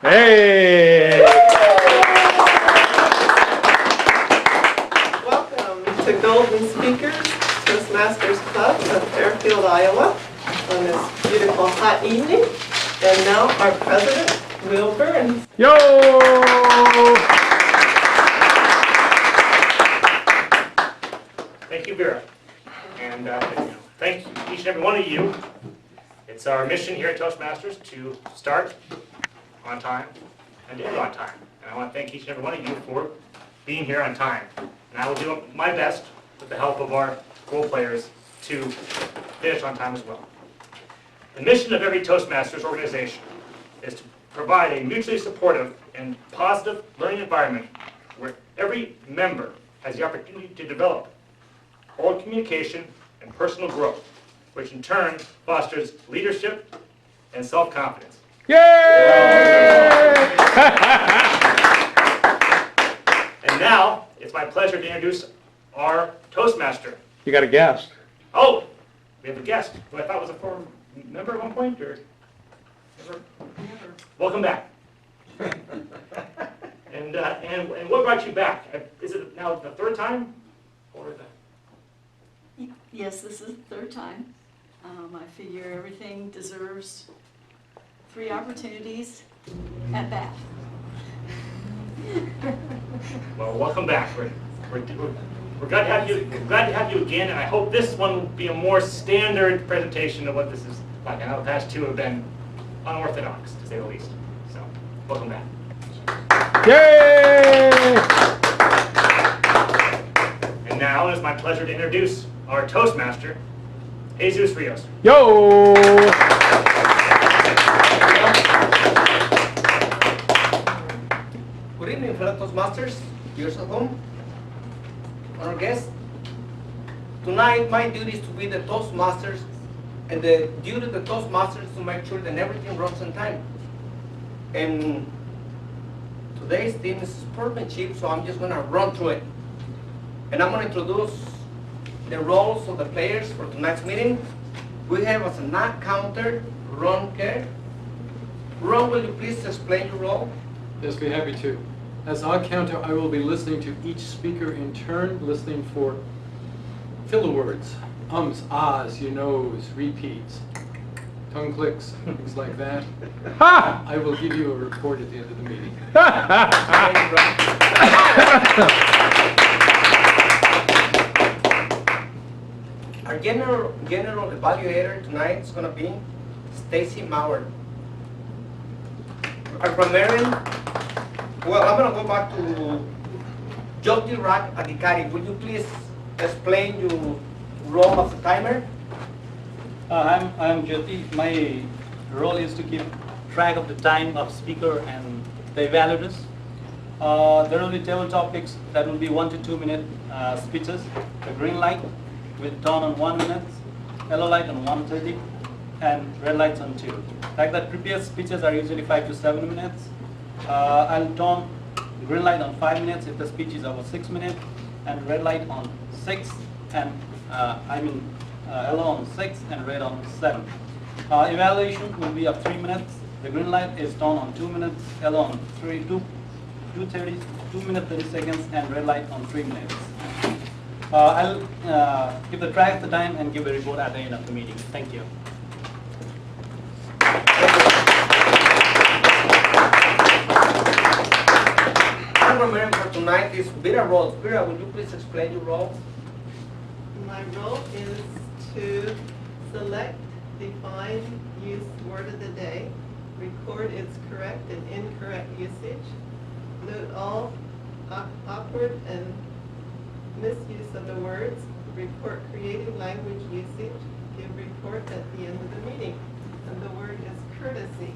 Hey! Welcome to Golden Speakers, Toastmasters Club of Fairfield, Iowa, on this beautiful hot evening. And now our president, Will Burns. Yo! Thank you, Vera. And thank each and every one of you. It's our mission here at Toastmasters to start on time and to end on time. And I want to thank each and every one of you for being here on time. And I will do my best with the help of our role players to finish on time as well. The mission of every Toastmasters organization is to provide a mutually supportive and positive learning environment where every member has the opportunity to develop oral communication and personal growth, which in turn fosters leadership and self-confidence. Yay! And now, it's my pleasure to introduce our Toastmaster. You got a guest. Oh, we have a guest who I thought was a former member at one point, or never? Welcome back. And what brought you back? Is it now the third time, or the? Yes, this is the third time. I figure everything deserves 3 opportunities at bat. Well, welcome back. We're glad to have you. Glad to have you again, and I hope this one will be a more standard presentation of what this is like. I know the past 2 have been unorthodox, to say the least. So, welcome back. Yay! And now it is my pleasure to introduce our Toastmaster, Jesus Rios. Yo! Good evening, fellow Toastmasters, viewers at home, honored guests. Tonight, my duty is to be the Toastmasters, and the duty of the Toastmasters is to make sure that everything runs on time. And today's theme is sportsmanship, so I'm just going to run through it. And I'm going to introduce the roles of the players for tonight's meeting. We have as a not counter, Ron Kerr. Ron, will you please explain your role? Yes, be happy to. As odd counter, I will be listening to each speaker in turn, listening for filler words, ums, ahs, you knows, repeats, tongue clicks, things like that. Ha! I will give you a report at the end of the meeting. Our general evaluator tonight is going to be Stacy Mauer. Our grammarian, well, I'm going to go back to Jyoti Rak Adhikari. Would you please explain your role as a timer? I'm Jyoti. My role is to keep track of the time of speaker and the evaluators. There will be table topics that will be 1 to 2 minute speeches. The green light with tone on 1 minute, yellow light on 1:30, and red lights on 2. Like that, prepared speeches are usually 5 to 7 minutes. I'll tone green light on 5 minutes if the speech is over 6 minutes, and red light on 6, and yellow on 6 and red on 7. Evaluation will be of 3 minutes. The green light is tone on 2 minutes, yellow on 2 minutes 30 seconds, and red light on 3 minutes. I'll keep the track of the time and give a report at the end of the meeting. Thank you. Our grammarian for tonight is Vera Rose. Vera, would you please explain your role? My role is to select, define, use word of the day, record its correct and incorrect usage, note all awkward and misuse of the words, report creative language usage, give report at the end of the meeting. And the word is courtesy.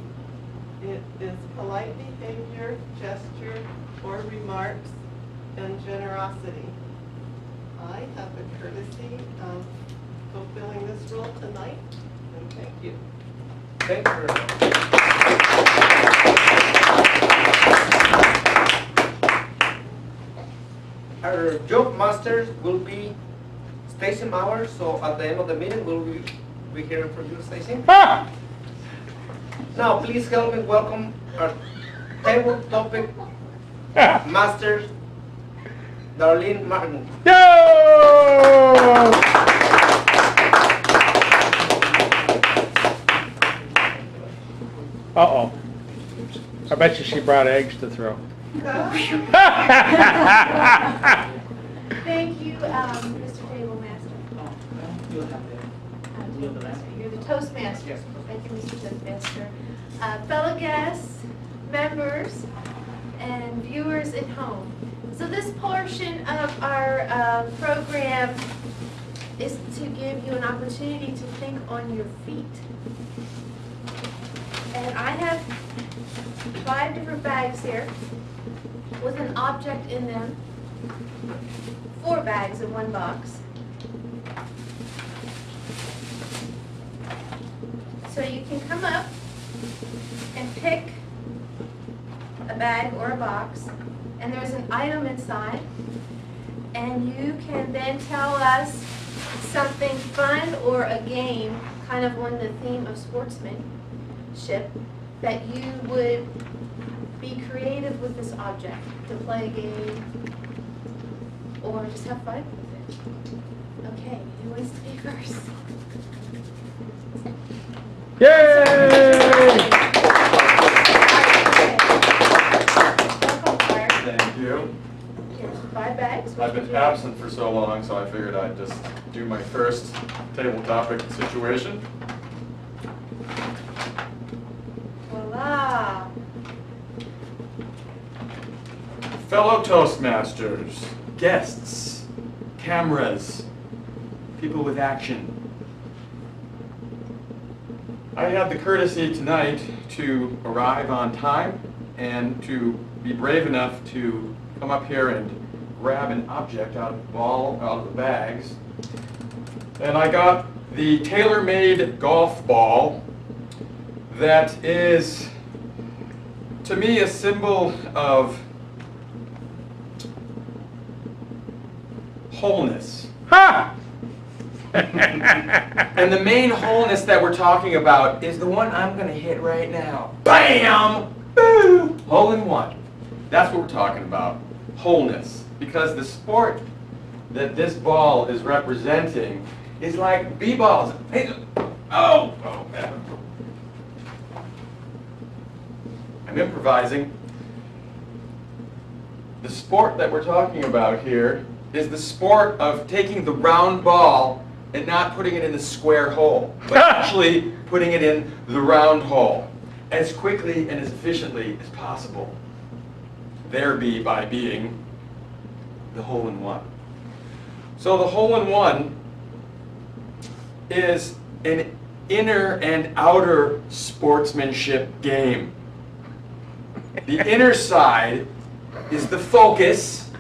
It is polite behavior, gesture, or remarks, and generosity. I have the courtesy of fulfilling this role tonight, and thank you. Thank you very much. Our joke masters will be Stacy Mauer, so at the end of the meeting we'll be hearing from you, Stacy. Ha! Now please help me welcome our table topic master, Darlene Martin. Yo! Uh-oh. I bet you she brought eggs to throw. Thank you, Mr. Table Master. You're the Toastmaster. Thank you, Mr. Toastmaster. Fellow guests, members, and viewers at home. So this portion of our program is to give you an opportunity to think on your feet. And I have 5 different bags here with an object in them. 4 bags in one box. So you can come up and pick a bag or a box, and there's an item inside, and you can then tell us something fun or a game, kind of on the theme of sportsmanship, that you would be creative with this object, to play a game, or just have fun with it. Okay, who wants to be first? Yay! Thank you. Here's 5 bags. I've been absent for so long, so I figured I'd just do my first table topic situation. Voila. Fellow Toastmasters, guests, cameras, people with action. I had the courtesy tonight to arrive on time and to be brave enough to come up here and grab an object out of the bags. And I got the tailor-made golf ball that is, to me, a symbol of wholeness. Ha! And the main wholeness that we're talking about is the one I'm going to hit right now. Bam! Boo! Hole in one. That's what we're talking about. Wholeness. Because the sport that this ball is representing is like b-balls. Hey, oh! Oh, man. I'm improvising. The sport that we're talking about here is the sport of taking the round ball and not putting it in the square hole, but actually putting it in the round hole as quickly and as efficiently as possible. Thereby by being the hole-in-one. So the hole-in-one is an inner and outer sportsmanship game. The inner side is the focus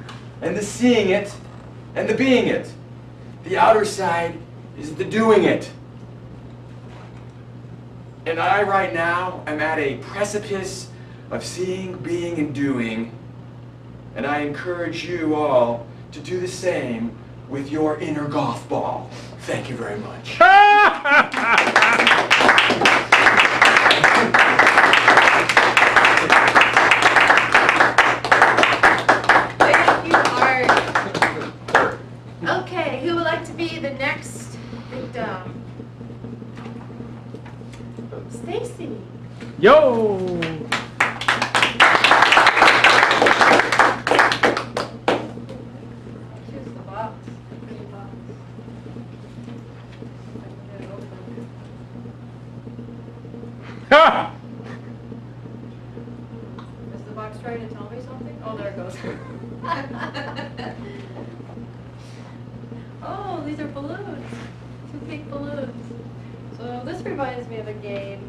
and the seeing it and the being it. The outer side is the doing it. And I right now am at a precipice of seeing, being, and doing, and I encourage you all to do the same with your inner golf ball. Thank you very much. Thank you, Art. Okay, who would like to be the next victim? Stacy. Yo! Here's the box. Pretty box. If I can get it open. Ha! Is the box trying to tell me something? Oh, there it goes. Oh, these are balloons. 2 pink balloons. So this reminds me of a game.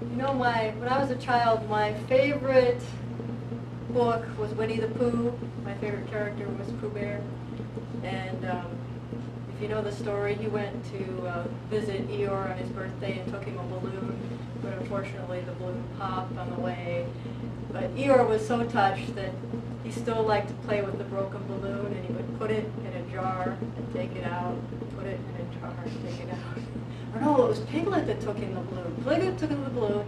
You know, when I was a child, my favorite book was Winnie the Pooh. My favorite character was Pooh Bear. And if you know the story, he went to visit Eeyore on his birthday and took him a balloon. But unfortunately, the balloon popped on the way. But Eeyore was so touched that he still liked to play with the broken balloon, and he would put it in a jar and take it out, put it in a jar and take it out. Or no, it was Piglet that took in the balloon. Piglet took in the balloon,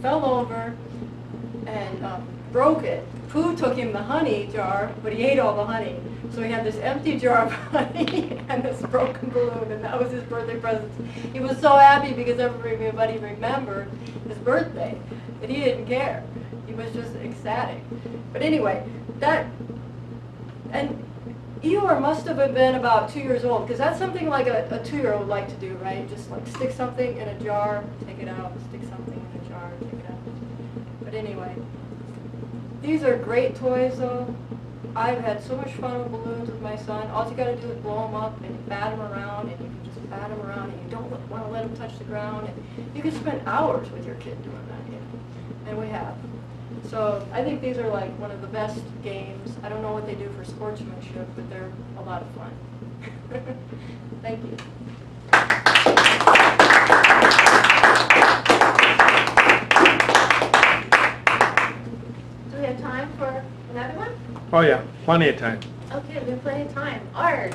fell over, and broke it. Pooh took him the honey jar, but he ate all the honey. So he had this empty jar of honey and this broken balloon, and that was his birthday present. He was so happy because everybody remembered his birthday, that he didn't care. He was just ecstatic. But anyway, and Eeyore must have been about 2 years old, because that's something like a 2-year-old would like to do, right? Just like stick something in a jar, take it out, stick something in a jar, take it out. But anyway, these are great toys though. I've had so much fun with balloons with my son. All you gotta do is blow them up and you bat them around, and you can just bat them around, and you don't want to let them touch the ground. And you can spend hours with your kid doing that, you know? And we have. So I think these are like one of the best games. I don't know what they do for sportsmanship, but they're a lot of fun. Thank you. Do we have time for another one? Oh yeah, plenty of time. Okay, we have plenty of time. Art.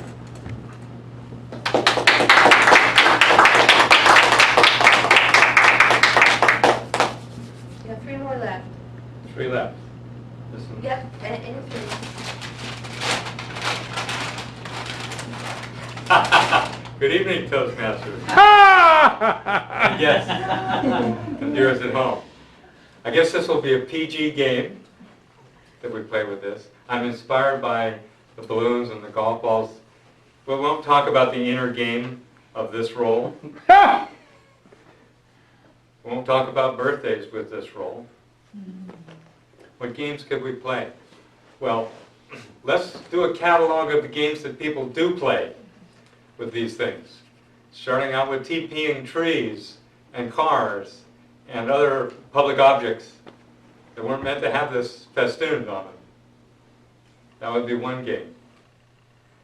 You have 3 more left. 3 left. This one. Yep, and 3. Good evening, Toastmasters. Ha! Yes, and viewers at home. I guess this will be a PG game that we play with this. I'm inspired by the balloons and the golf balls. We won't talk about the inner game of this role. Ha! We won't talk about birthdays with this role. What games could we play? Well, let's do a catalog of the games that people do play with these things. Starting out with TPing trees and cars and other public objects that weren't meant to have this festooned on them. That would be one game.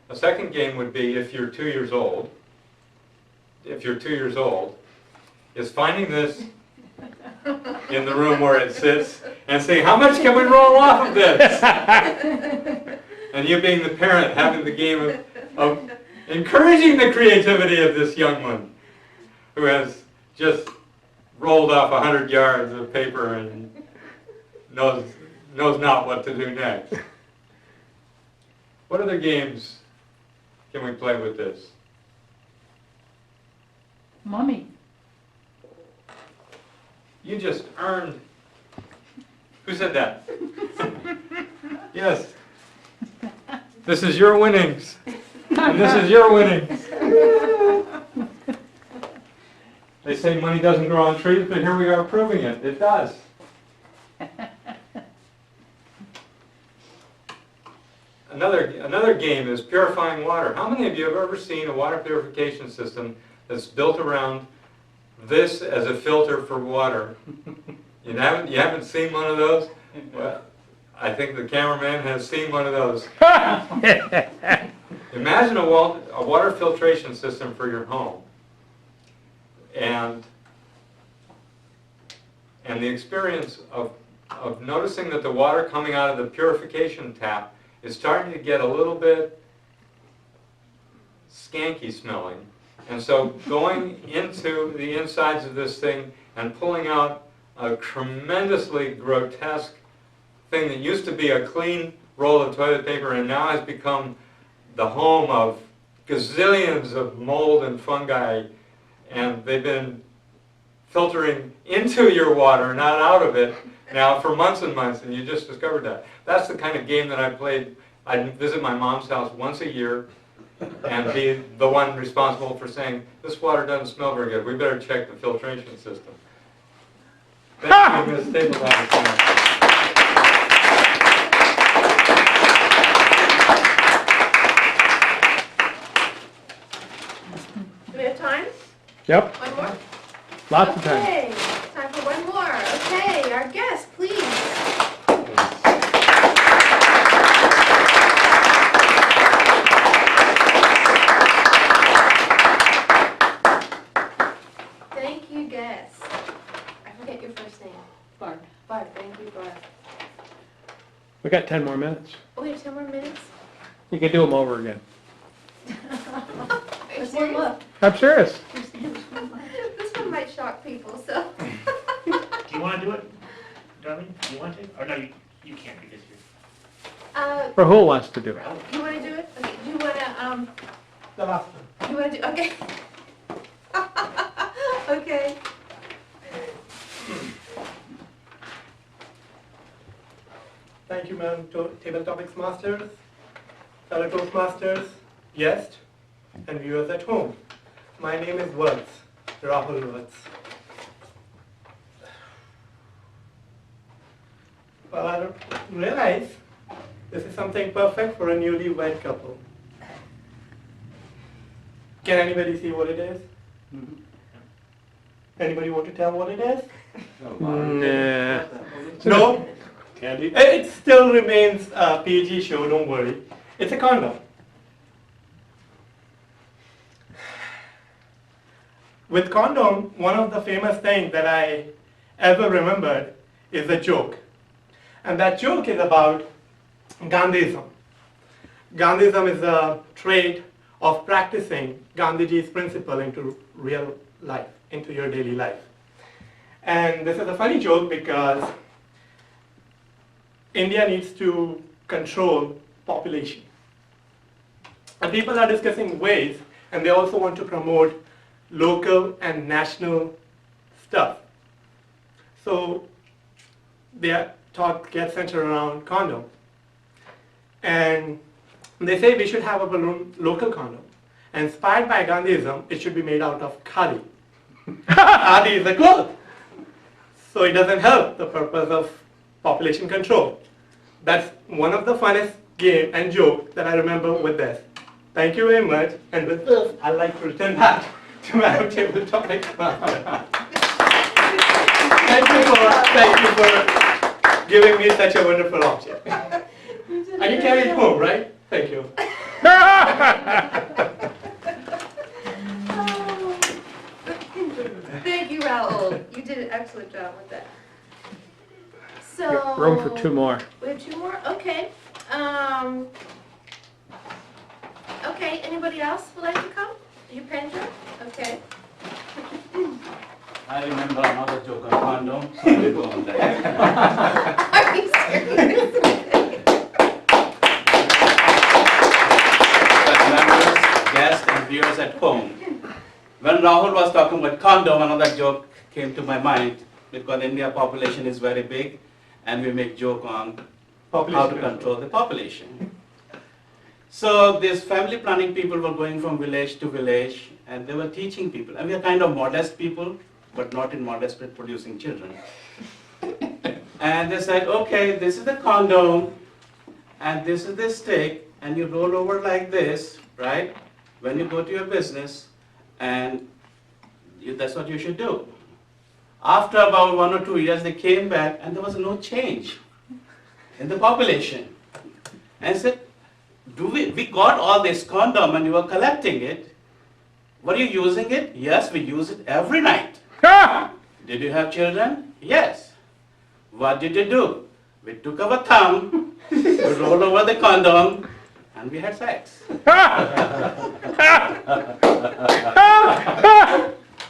A second game would be, if you're 2 years old, is finding this in the room where it sits and saying, how much can we roll off of this? And you being the parent having the game of encouraging the creativity of this young one who has just rolled off 100 yards of paper and knows not what to do next. What other games can we play with this? Mummy. You just earned. Who said that? Yes. This is your winnings. And this is your winnings. They say money doesn't grow on trees, but here we are proving it. It does. Another game is purifying water. How many of you have ever seen a water purification system that's built around this as a filter for water? You haven't seen one of those? Well, I think the cameraman has seen one of those. Imagine a water filtration system for your home. And the experience of noticing that the water coming out of the purification tap is starting to get a little bit skanky smelling. And so going into the insides of this thing and pulling out a tremendously grotesque thing that used to be a clean roll of toilet paper and now has become the home of gazillions of mold and fungi, and they've been filtering into your water, not out of it, now for months and months, and you just discovered that. That's the kind of game that I played. I'd visit my mom's house once a year and be the one responsible for saying, this water doesn't smell very good, we better check the filtration system. Thank you, Ms. Stapleton. Do we have time? Yep, One more? lots of time. Okay, time for one more. Okay, our guest, please. Thank you, guest. I forget your first name. Barb. Barb, thank you, Barb. We got 10 more minutes. Oh, we have 10 more minutes? You can do them over again. There's one left. I'm serious. This one might shock people, so. Do you want to do it, Darlene? Do you want to? Or no, you can't because you're... Rahul wants to do it. You want to do it? Okay, do you want to, The last one. you want to do, okay. Okay. Thank you, Madam Table Topics Masters, fellow Toastmasters, guests, and viewers at home. My name is Words, Rahul Words. Well, I realize this is something perfect for a newlywed couple. Can anybody see what it is? Anybody want to tell what it is? Nah. No? Candy? It still remains a PG show, don't worry. It's a condom. With condom, one of the famous things that I ever remembered is a joke. And that joke is about Gandhism. Gandhism is a trait of practicing Gandhiji's principle into real life, into your daily life. And this is a funny joke because India needs to control population. And people are discussing ways, and they also want to promote local and national stuff. So their talk gets centered around condom. And they say we should have a local condom. And inspired by Gandhism, it should be made out of khadi. Khadi is a cloth. So it doesn't help the purpose of population control. That's one of the funnest game and joke that I remember with this. Thank you very much. And with this, I'd like to return back to Madam Table Topics. Thank you for giving me such a wonderful object. I can carry it home, right? Thank you. Thank you, Raul. You did an excellent job with that. So. Room for 2 more. We have 2 more? Okay. Okay, anybody else would like to come? You, Pendra? Okay. I remember another joke on condom, so I will go on that. Are you serious? Members, guests, and viewers at home. When Rahul was talking about condom, another joke came to my mind because India population is very big, and we make joke on how to control the population. So these family planning people were going from village to village, and they were teaching people. And we are kind of modest people, but not in modest with producing children. And they said, okay, this is the condom, and this is the stick, and you roll over like this, right? When you go to your business, and that's what you should do. After about 1 or 2 years, they came back, and there was no change in the population. And said, we got all this condom, and you were collecting it. Were you using it? Yes, we use it every night. Did you have children? Yes. What did you do? We took our thumb, we rolled over the condom, and we had sex.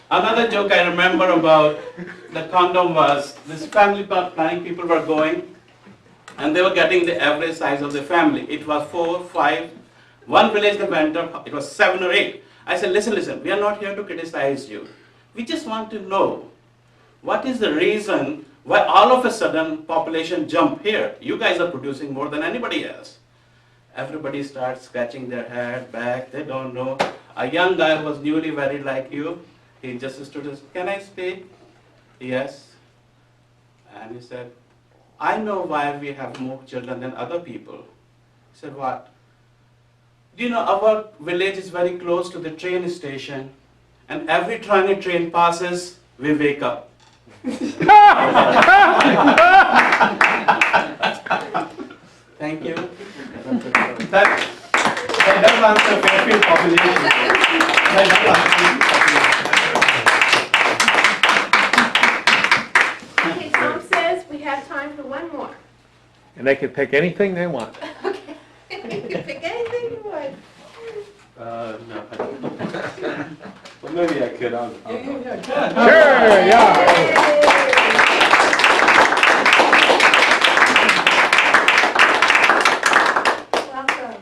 Another joke I remember about the condom was, this family planning people were going, and they were getting the average size of the family. It was 4, 5, one village they went up, it was 7 or 8. I said, listen, we are not here to criticize you. We just want to know, what is the reason why all of a sudden population jump here? You guys are producing more than anybody else. Everybody starts scratching their head, back, they don't know. A young guy who was newly married like you, he just stood and said, can I speak? Yes. And he said, I know why we have more children than other people. He said, what? Do you know our village is very close to the train station, and every time a train passes, we wake up. Thank you. That does answer Fairfield population. That does answer. Okay, Tom says we have time for 1 more. And And they can pick anything they want. Okay. You can pick anything you want. No. Well, maybe I could. I'll go. Sure, yeah. Welcome.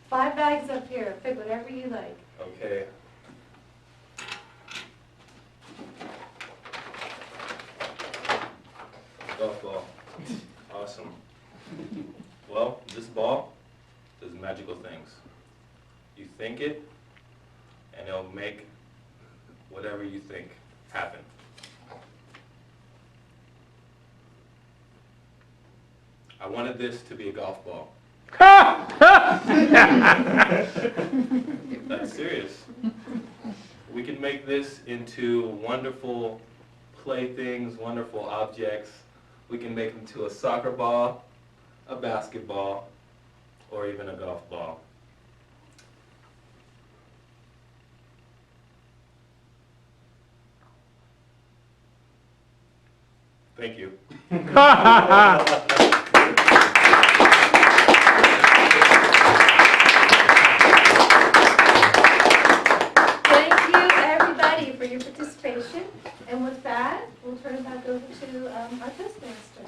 5 bags up here. Pick whatever you like. Okay. Golf ball. Awesome. Well, this ball does magical things. You think it, and it'll make whatever you think happen. I wanted this to be a golf ball. That's serious. We can make this into wonderful playthings, wonderful objects. We can make them to a soccer ball, a basketball, or even a golf ball. Thank you. Thank you, everybody, for your participation. And with that, we'll turn it back over to our Toastmaster.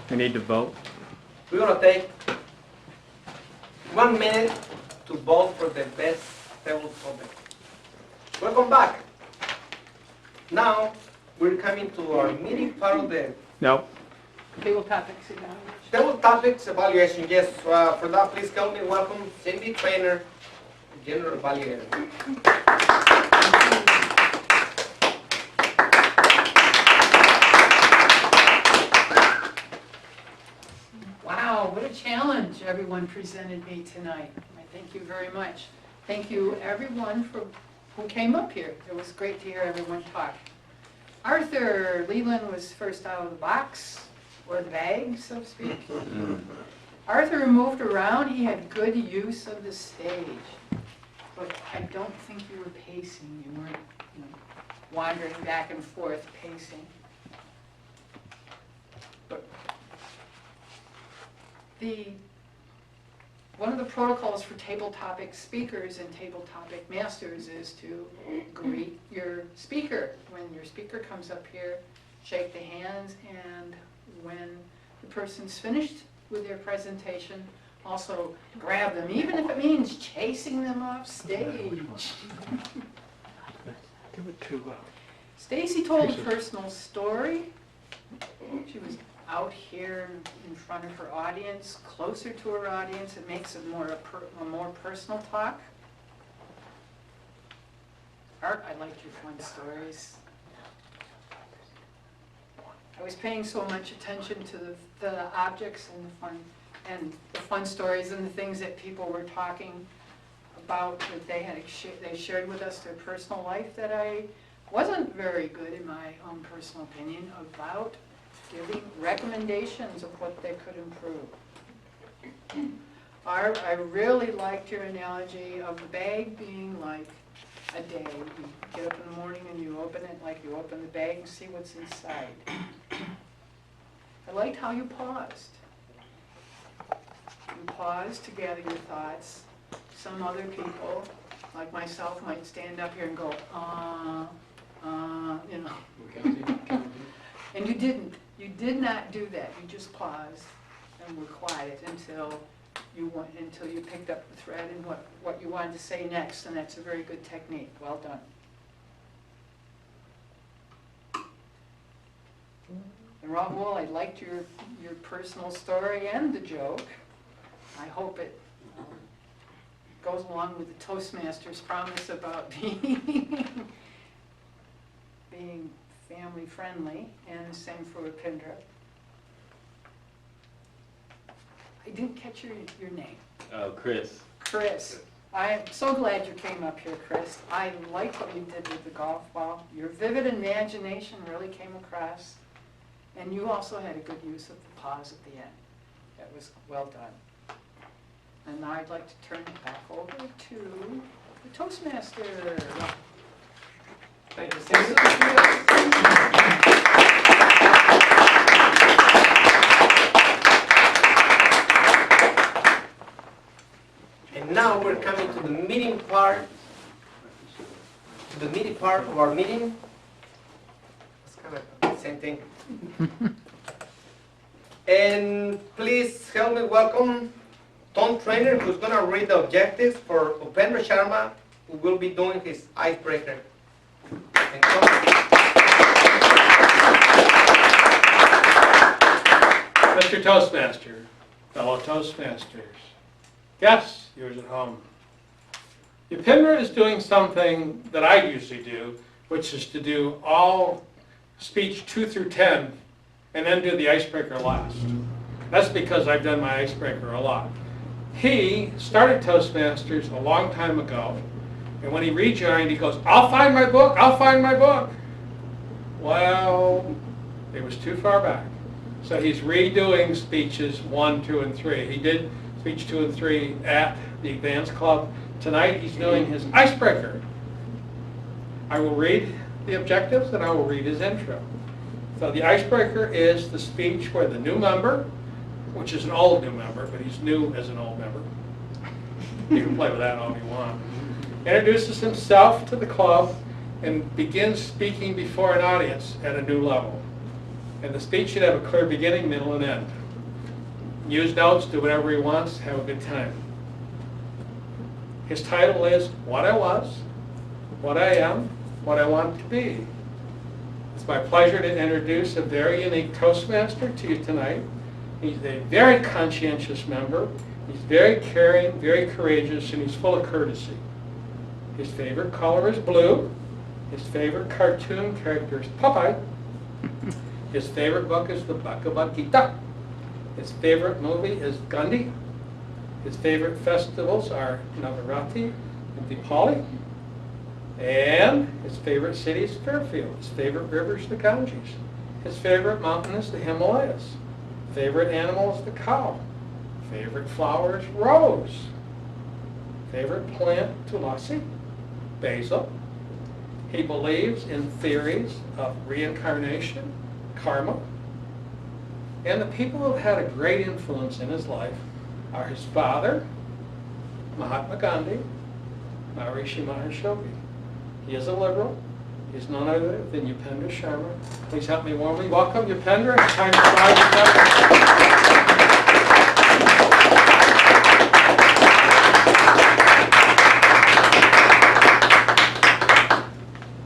We need to vote. We're gonna take 1 minute to vote for the best table topic. Welcome back. Now, we're coming to our meeting part of the No. Table topics evaluation. table topics evaluation. Yes, for that, please help me welcome Cindy Trainer, General Evaluator. Wow, what a challenge everyone presented me tonight. I thank you very much. Thank you everyone who came up here. It was great to hear everyone talk. Arthur Leland was first out of the box, or the bag, so to speak. Arthur moved around. He had good use of the stage. But I don't think you were pacing. You weren't wandering back and forth pacing. But one of the protocols for table topic speakers and table topic masters is to greet your speaker. When your speaker comes up here, shake the hands, and when the person's finished with their presentation, also grab them, even if it means chasing them off stage. Give it to Stacy told a personal story. She was out here in front of her audience, closer to her audience. It makes it a more personal talk. Art, I liked your fun stories. I was paying so much attention to the objects and the fun stories and the things that people were talking about that they shared with us their personal life that I wasn't very good, in my own personal opinion, about giving recommendations of what they could improve. Art, I really liked your analogy of the bag being like a day. You get up in the morning and you open it like you open the bag and see what's inside. I liked how you paused. You paused to gather your thoughts. Some other people, like myself, might stand up here and go, you know. And you didn't. You did not do that. You just paused and were quiet until you picked up the thread and what you wanted to say next, and that's a very good technique. Well done. And Raul, I liked your personal story and the joke. I hope it goes along with the Toastmasters' promise about being family friendly, and the same for Pindra. I didn't catch your name. Oh, Chris. Chris. I'm so glad you came up here, Chris. I liked what you did with the golf ball. Your vivid imagination really came across. And you also had a good use of the pause at the end. That was well done. And now I'd like to turn it back over to the Toastmaster. Thank you, Cindy. And now we're coming to the meeting part. To the meeting part of our meeting. It's kind of the same thing. And please help me welcome Tom Trainer, who's going to read the objectives for Upendra Sharma, who will be doing his icebreaker. And Tom. Mr. Toastmaster, fellow Toastmasters, guests, viewers at home. Upendra is doing something that I usually do, which is to do all speech 2 through 10 and then do the icebreaker last. That's because I've done my icebreaker a lot. He started Toastmasters a long time ago, and when he rejoined, he goes, I'll find my book, I'll find my book. Well, it was too far back. So he's redoing speeches 1, 2, and 3. He did speech 2 and 3 at the Advanced Club. Tonight he's doing his icebreaker. I will read the objectives and I will read his intro. So the icebreaker is the speech where the new member, which is an old new member, but he's new as an old member. You can play with that all you want. Introduces himself to the club and begins speaking before an audience at a new level. And the speech should have a clear beginning, middle, and end. Use notes, do whatever he wants, have a good time. His title is What I Was, What I Am, What I Want to Be. It's my pleasure to introduce a very unique Toastmaster to you tonight. He's a very conscientious member. He's very caring, very courageous, and he's full of courtesy. His favorite color is blue. His favorite cartoon character is Popeye. His favorite book is the Bhagavad Gita. His favorite movie is Gandhi. His favorite festivals are Navaratri and Diwali. And his favorite city is Fairfield. His favorite river is the Ganges. His favorite mountain is the Himalayas. Favorite animal is the cow. Favorite flower is rose. Favorite plant, tulasi, basil. He believes in theories of reincarnation, karma. And the people who have had a great influence in his life are his father, Mahatma Gandhi, Maharishi Mahesh. He is a liberal. He's none other than Upendra Sharma. Please help me warmly welcome Upendra. It's time to rise, Upendra.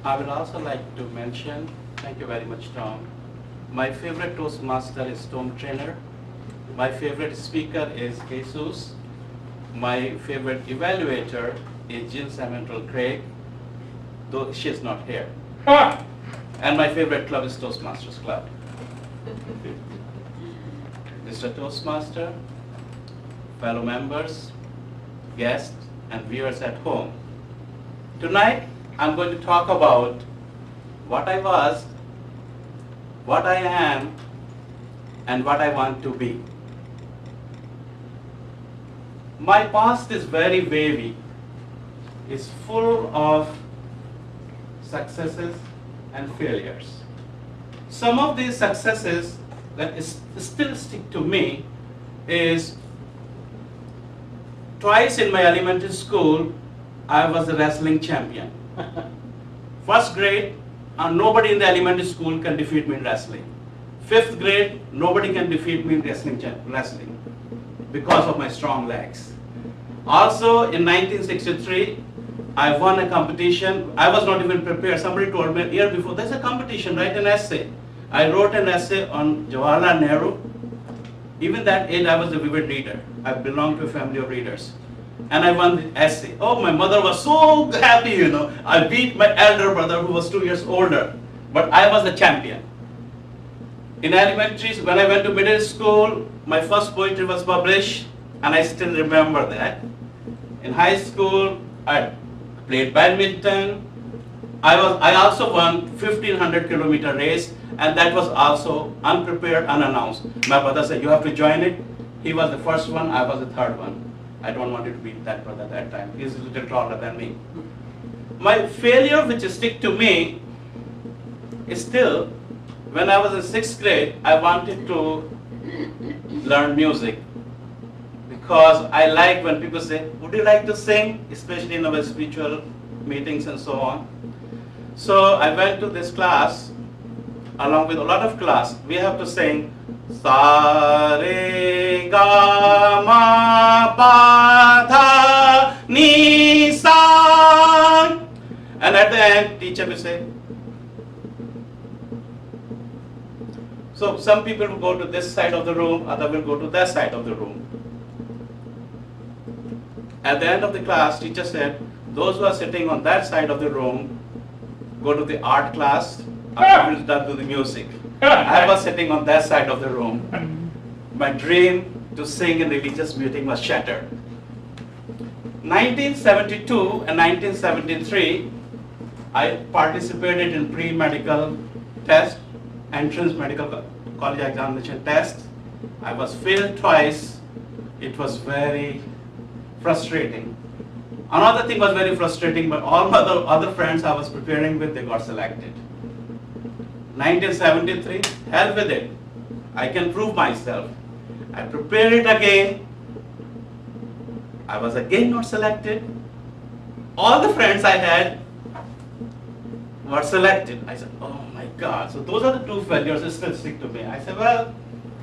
I would also like to mention, thank you very much, Tom. My favorite Toastmaster is Tom Trainer. My favorite speaker is Jesus. My favorite evaluator is Jill Samantrell Craig, though she's not here. Ah! And my favorite club is Toastmasters Club. Mr. Toastmaster, fellow members, guests, and viewers at home. Tonight, I'm going to talk about what I was, what I am, and what I want to be. My past is very wavy. It's full of successes and failures. Some of these successes that still stick to me is twice in my elementary school, I was a wrestling champion. First grade, nobody in the elementary school can defeat me in wrestling. Fifth grade, nobody can defeat me in wrestling because of my strong legs. Also in 1963, I won a competition. I was not even prepared. Somebody told me a year before, there's a competition, write an essay. I wrote an essay on Jawaharlal Nehru. Even that age, I was a vivid reader. I belonged to a family of readers. And I won the essay. Oh, my mother was so happy, you know. I beat my elder brother who was 2 years older. But I was the champion. In elementary, when I went to middle school, my first poetry was published, and I still remember that. In high school, I played badminton. I also won 1500-kilometer race, and that was also unprepared, unannounced. My brother said, you have to join it. He was the first one, I was the third one. I don't want it to be that brother at that time. He's a little taller than me. My failure which stick to me is still, when I was in 6th grade, I wanted to learn music. Because I like when people say, would you like to sing? Especially in our spiritual meetings and so on. So I went to this class, along with a lot of class. We have to sing Sa Re Ga Ma Pa Tha Ni Sa. And at the end, teacher will say. So some people will go to this side of the room, other will go to that side of the room. At the end of the class, teacher said, those who are sitting on that side of the room, go to the art class, other will do the music. I was sitting on that side of the room. My dream to sing in religious meeting was shattered. 1972 and 1973, I participated in pre-medical test, entrance medical college examination test. I was failed twice. It was very frustrating. Another thing was very frustrating, but all my other friends I was preparing with, they got selected. 1973, hell with it. I can prove myself. I prepared it again. I was again not selected. All the friends I had were selected. I said, oh my God. So those are the two failures that still stick to me. I said, well,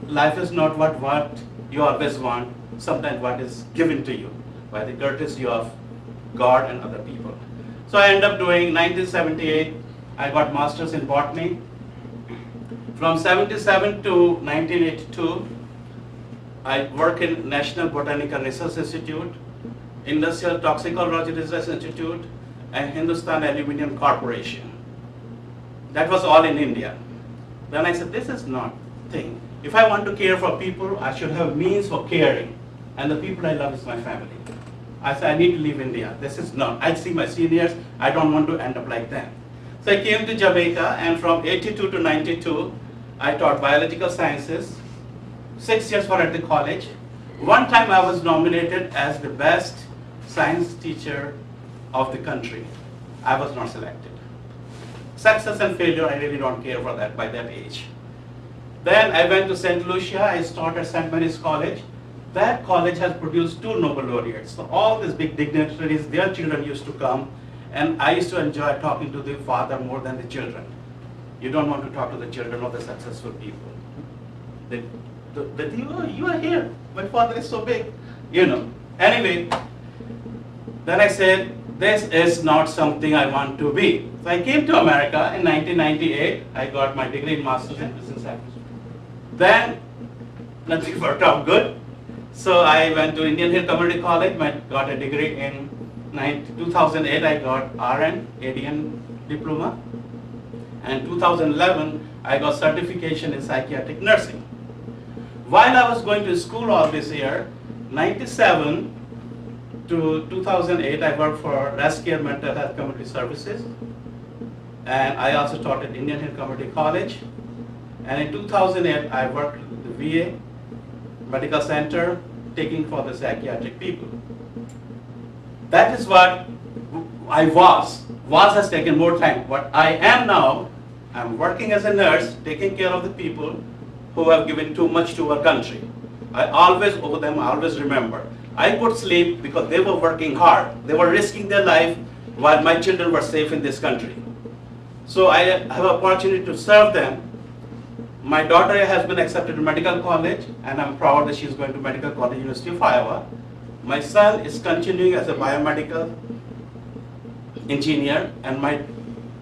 life is not what you always want, sometimes what is given to you by the courtesy of God and other people. So I ended up doing 1978, I got masters in botany. From 77 to 1982, I work in National Botanical Research Institute, Industrial Toxicology Research Institute, and Hindustan Aluminium Corporation. That was all in India. Then I said, this is not thing. If I want to care for people, I should have means for caring. And the people I love is my family. I said, I need to leave India. This is not, I see my seniors, I don't want to end up like them. So I came to Jamaica, and from 82 to 92, I taught biological sciences. 6 years for at the college. One time I was nominated as the best science teacher of the country. I was not selected. Success and failure, I really don't care for that by that age. Then I went to St. Lucia. I taught at St. Mary's College. That college has produced 2 Nobel laureates. So all these big dignitaries, their children used to come, and I used to enjoy talking to the father more than the children. You don't want to talk to the children of the successful people. They think, oh, you are here. My father is so big. You know. Anyway, then I said, this is not something I want to be. So I came to America in 1998. I got my degree in Master's in Business Administration. Then nothing worked out good. So I went to Indian Hill Community College, got a degree in 2008. I got RN, ADN diploma. And 2011, I got certification in psychiatric nursing. While I was going to school all this year, 97 to 2008, I worked for Rescare Mental Health Community Services. And I also taught at Indian Hill Community College. And in 2008, I worked at the VA Medical Center, taking for the psychiatric people. That is what I was. Was has taken more time. What I am now, I'm working as a nurse, taking care of the people who have given too much to our country. I always owe them, I always remember. I could sleep because they were working hard. They were risking their life while my children were safe in this country. So I have an opportunity to serve them. My daughter has been accepted to medical college, and I'm proud that she's going to Medical College, University of Iowa. My son is continuing as a biomedical engineer, and my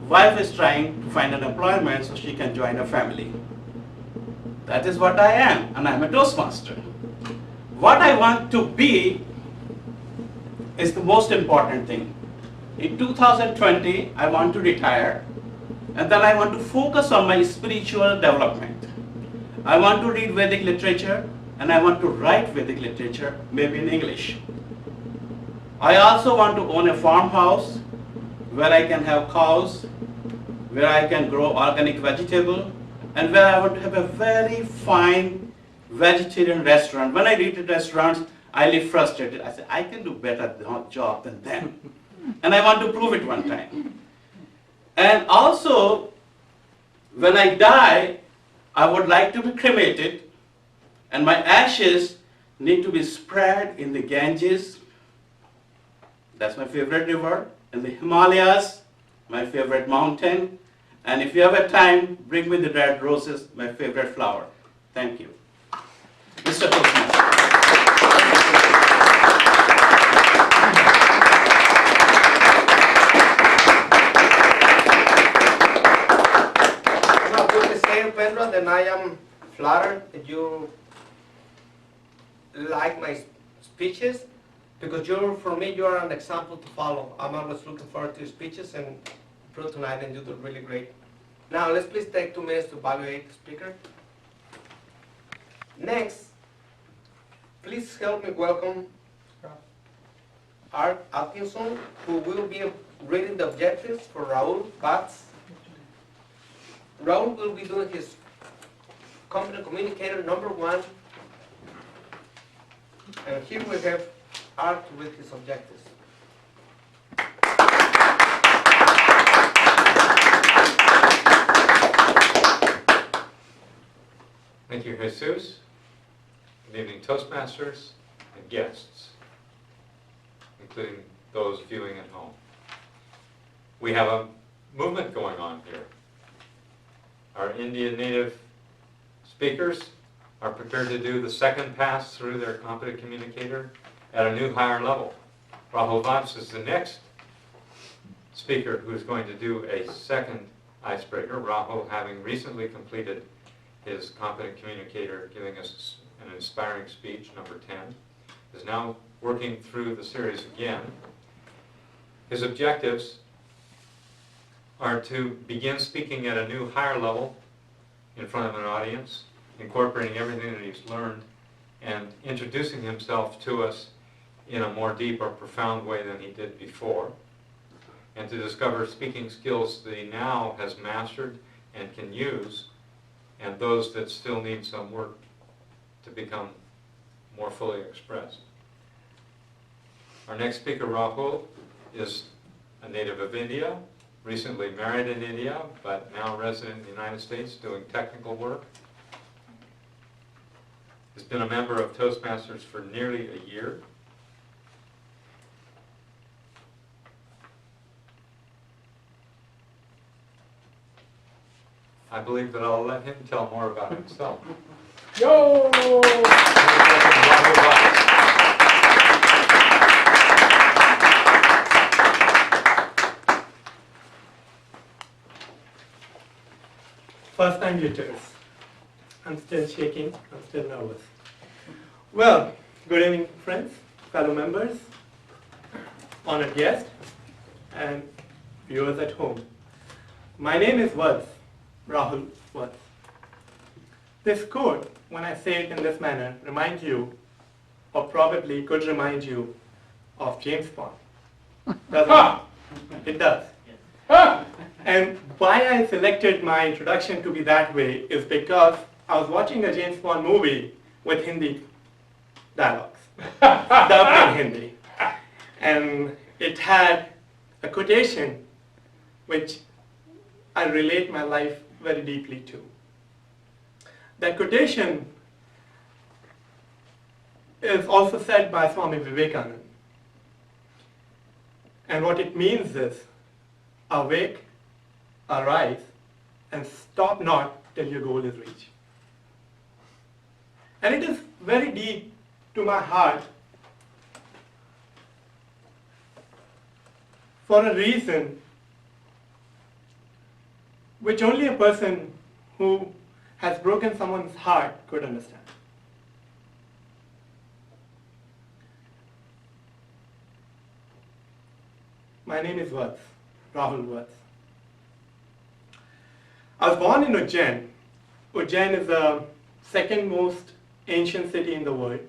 wife is trying to find an employment so she can join a family. That is what I am, and I'm a Toastmaster. What I want to be is the most important thing. In 2020, I want to retire, and then I want to focus on my spiritual development. I want to read Vedic literature, and I want to write Vedic literature, maybe in English. I also want to own a farmhouse where I can have cows, where I can grow organic vegetable, and where I want to have a very fine vegetarian restaurant. When I eat at restaurants, I live frustrated. I said, I can do better job than them. And I want to prove it one time. And also, when I die, I would like to be cremated, and my ashes need to be spread in the Ganges. That's my favorite river. In the Himalayas, my favorite mountain. And if you have a time, bring me the red roses, my favorite flower. Thank you. Mr. Toastmaster. Now, with the same, Pedro, then I am flattered that you like my speeches, because for me, you're an example to follow. I'm always looking forward to your speeches, and prove tonight, and you did really great. Now, let's please take 2 minutes to evaluate the speaker. Next, please help me welcome Art Atkinson, who will be reading the objectives for Raul Batz. Raul will be doing his competent communicator #1. And here we have Art to read his objectives. Thank you, Jesus. Good evening, Toastmasters and guests, including those viewing at home. We have a movement going on here. Our Indian native speakers are prepared to do the second pass through their competent communicator at a new higher level. Rahul Vance is the next speaker who is going to do a second icebreaker. Rahul, having recently completed his competent communicator, giving us an inspiring speech, number 10, is now working through the series again. His objectives are to begin speaking at a new higher level in front of an audience, incorporating everything that he's learned and introducing himself to us in a more deep or profound way than he did before, and to discover speaking skills that he now has mastered and can use, and those that still need some work to become more fully expressed. Our next speaker, Rahul, is a native of India, recently married in India, but now resident in the United States doing technical work. He's been a member of Toastmasters for nearly a year. I believe that I'll let him tell more about himself. Yo! First time jitters. I'm still shaking, I'm still nervous. Well, good evening friends, fellow members, honored guests, and viewers at home. My name is Vats, Rahul Vats. This quote, when I say it in this manner, reminds you, or probably could remind you, of James Bond. Doesn't it? It does. And why I selected my introduction to be that way is because I was watching a James Bond movie with Hindi dialogues, dubbed in Hindi. And it had a quotation which I relate my life very deeply to. That quotation is also said by Swami Vivekananda. And what it means is, awake, arise, and stop not till your goal is reached. And it is very deep to my heart for a reason which only a person who has broken someone's heart could understand. My name is Vats, Rahul Vats. I was born in Ujjain. Ujjain is the second most ancient city in the world.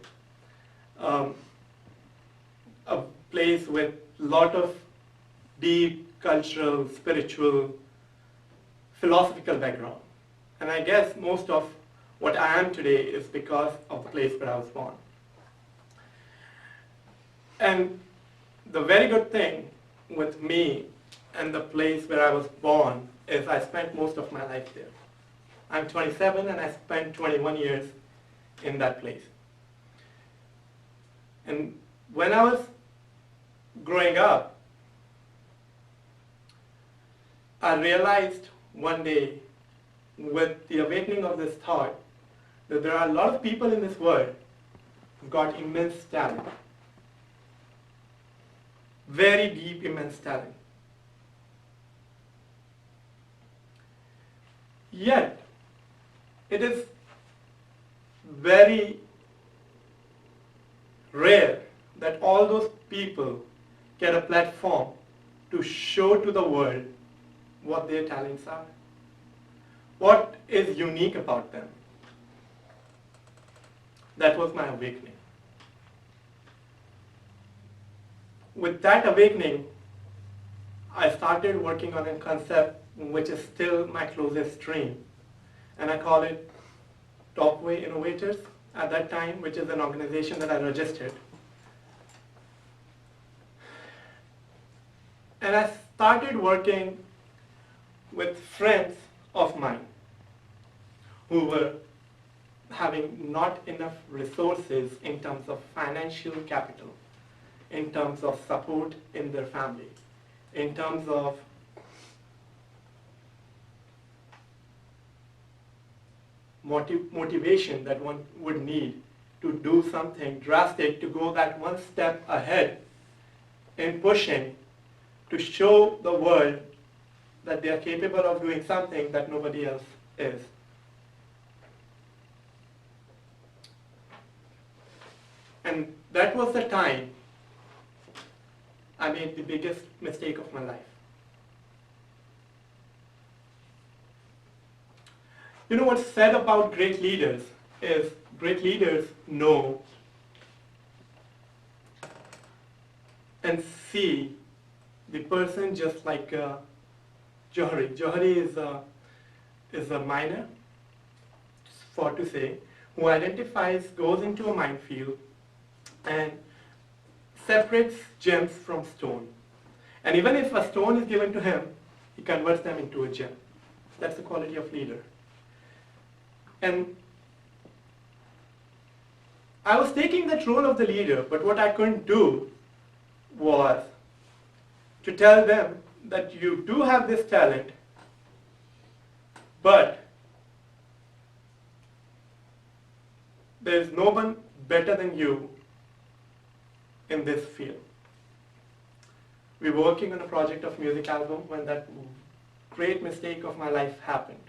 A place with a lot of deep cultural, spiritual, philosophical background. And I guess most of what I am today is because of the place where I was born. And the very good thing with me and the place where I was born is I spent most of my life there. I'm 27 and I spent 21 years in that place. And when I was growing up, I realized one day with the awakening of this thought that there are a lot of people in this world who've got immense talent. Very deep, immense talent. Yet, it is very rare that all those people get a platform to show to the world what their talents are. What is unique about them? That was my awakening. With that awakening, I started working on a concept which is still my closest dream, and I call it Topway Innovators at that time, which is an organization that I registered. And I started working with friends of mine who were having not enough resources in terms of financial capital, in terms of support in their family, in terms of motivation that one would need to do something drastic, to go that one step ahead in pushing to show the world that they are capable of doing something that nobody else is. And that was the time I made the biggest mistake of my life. You know what's said about great leaders is great leaders know and see the person just like Johari. Johari is a miner, for to say, who identifies, goes into a minefield and separates gems from stone. And even if a stone is given to him, he converts them into a gem. That's the quality of leader. And I was taking that role of the leader, but what I couldn't do was to tell them that you do have this talent, but there is no one better than you in this field. We were working on a project of music album when that great mistake of my life happened.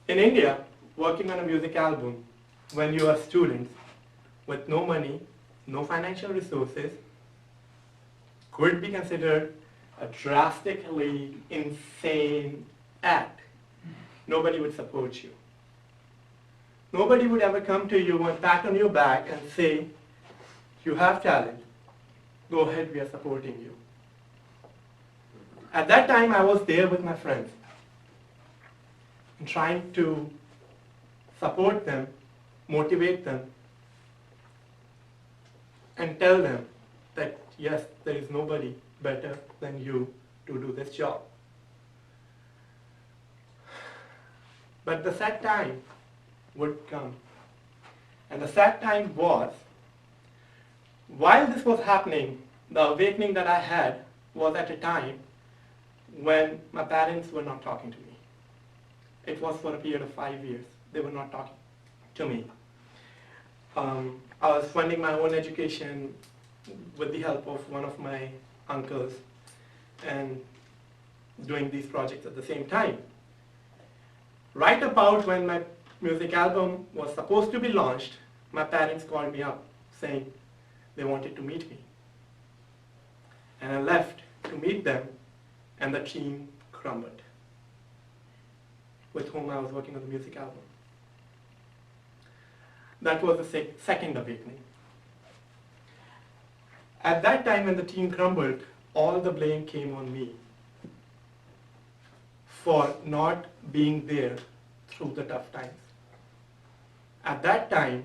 In India, working on a music album, when you are students with no money, no financial resources, could be considered a drastically insane act. Nobody would support you. Nobody would ever come to you and pat on your back and say, you have talent, go ahead, we are supporting you. At that time, I was there with my friends, and trying to support them, motivate them, and tell them that yes, there is nobody better than you to do this job. But the sad time would come. And the sad time was, while this was happening, the awakening that I had was at a time when my parents were not talking to me. It was for a period of 5 years. They were not talking to me. I was funding my own education with the help of one of my uncles and doing these projects at the same time. Right about when my music album was supposed to be launched, my parents called me up saying they wanted to meet me. And I left to meet them, and the team crumbled with whom I was working on the music album. That was the second awakening. At that time when the team crumbled, all the blame came on me for not being there through the tough times. At that time,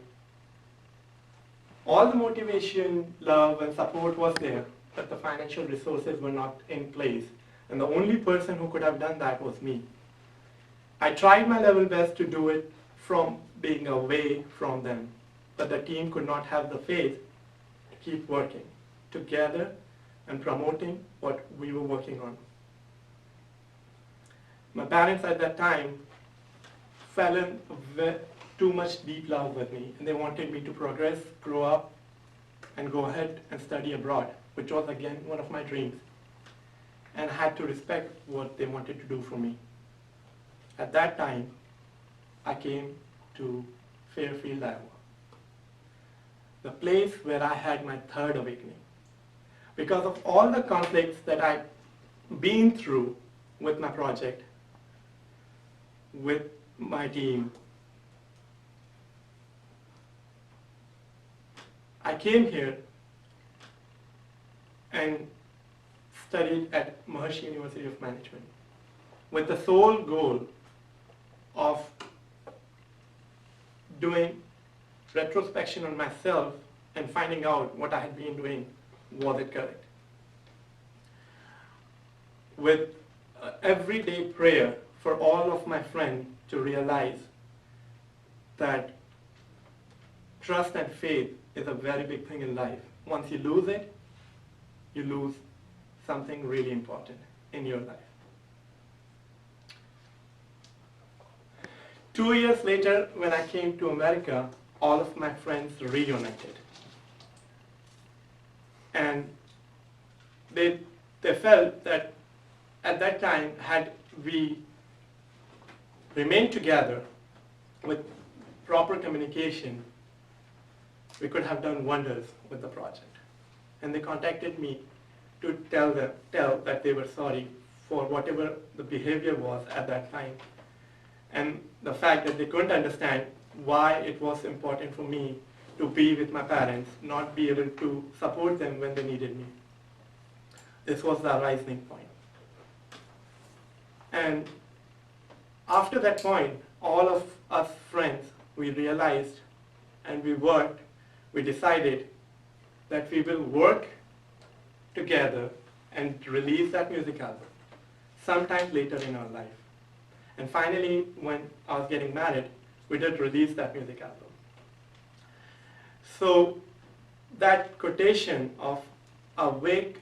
All the motivation, love, and support was there, but the financial resources were not in place. And the only person who could have done that was me. I tried my level best to do it from being away from them, but the team could not have the faith to keep working together and promoting what we were working on. My parents at that time fell in too much deep love with me, and they wanted me to progress, grow up, and go ahead and study abroad, which was again one of my dreams. And I had to respect what they wanted to do for me. At that time, I came to Fairfield, Iowa, the place where I had my third awakening. Because of all the conflicts that I've been through with my project, with my team, I came here and studied at Maharishi University of Management with the sole goal of doing retrospection on myself and finding out what I had been doing, was it correct? With everyday prayer for all of my friends to realize that trust and faith is a very big thing in life. Once you lose it, you lose something really important in your life. 2 years later, when I came to America, all of my friends reunited. And they felt that at that time, had we remained together with proper communication, we could have done wonders with the project. And they contacted me to tell that they were sorry for whatever the behavior was at that time, and the fact that they couldn't understand why it was important for me to be with my parents, not be able to support them when they needed me. This was the rising point. And after that point, all of us friends, we realized and we worked, we decided that we will work together and release that music album sometime later in our life. And finally, when I was getting married, we did release that music album. So that quotation of awake,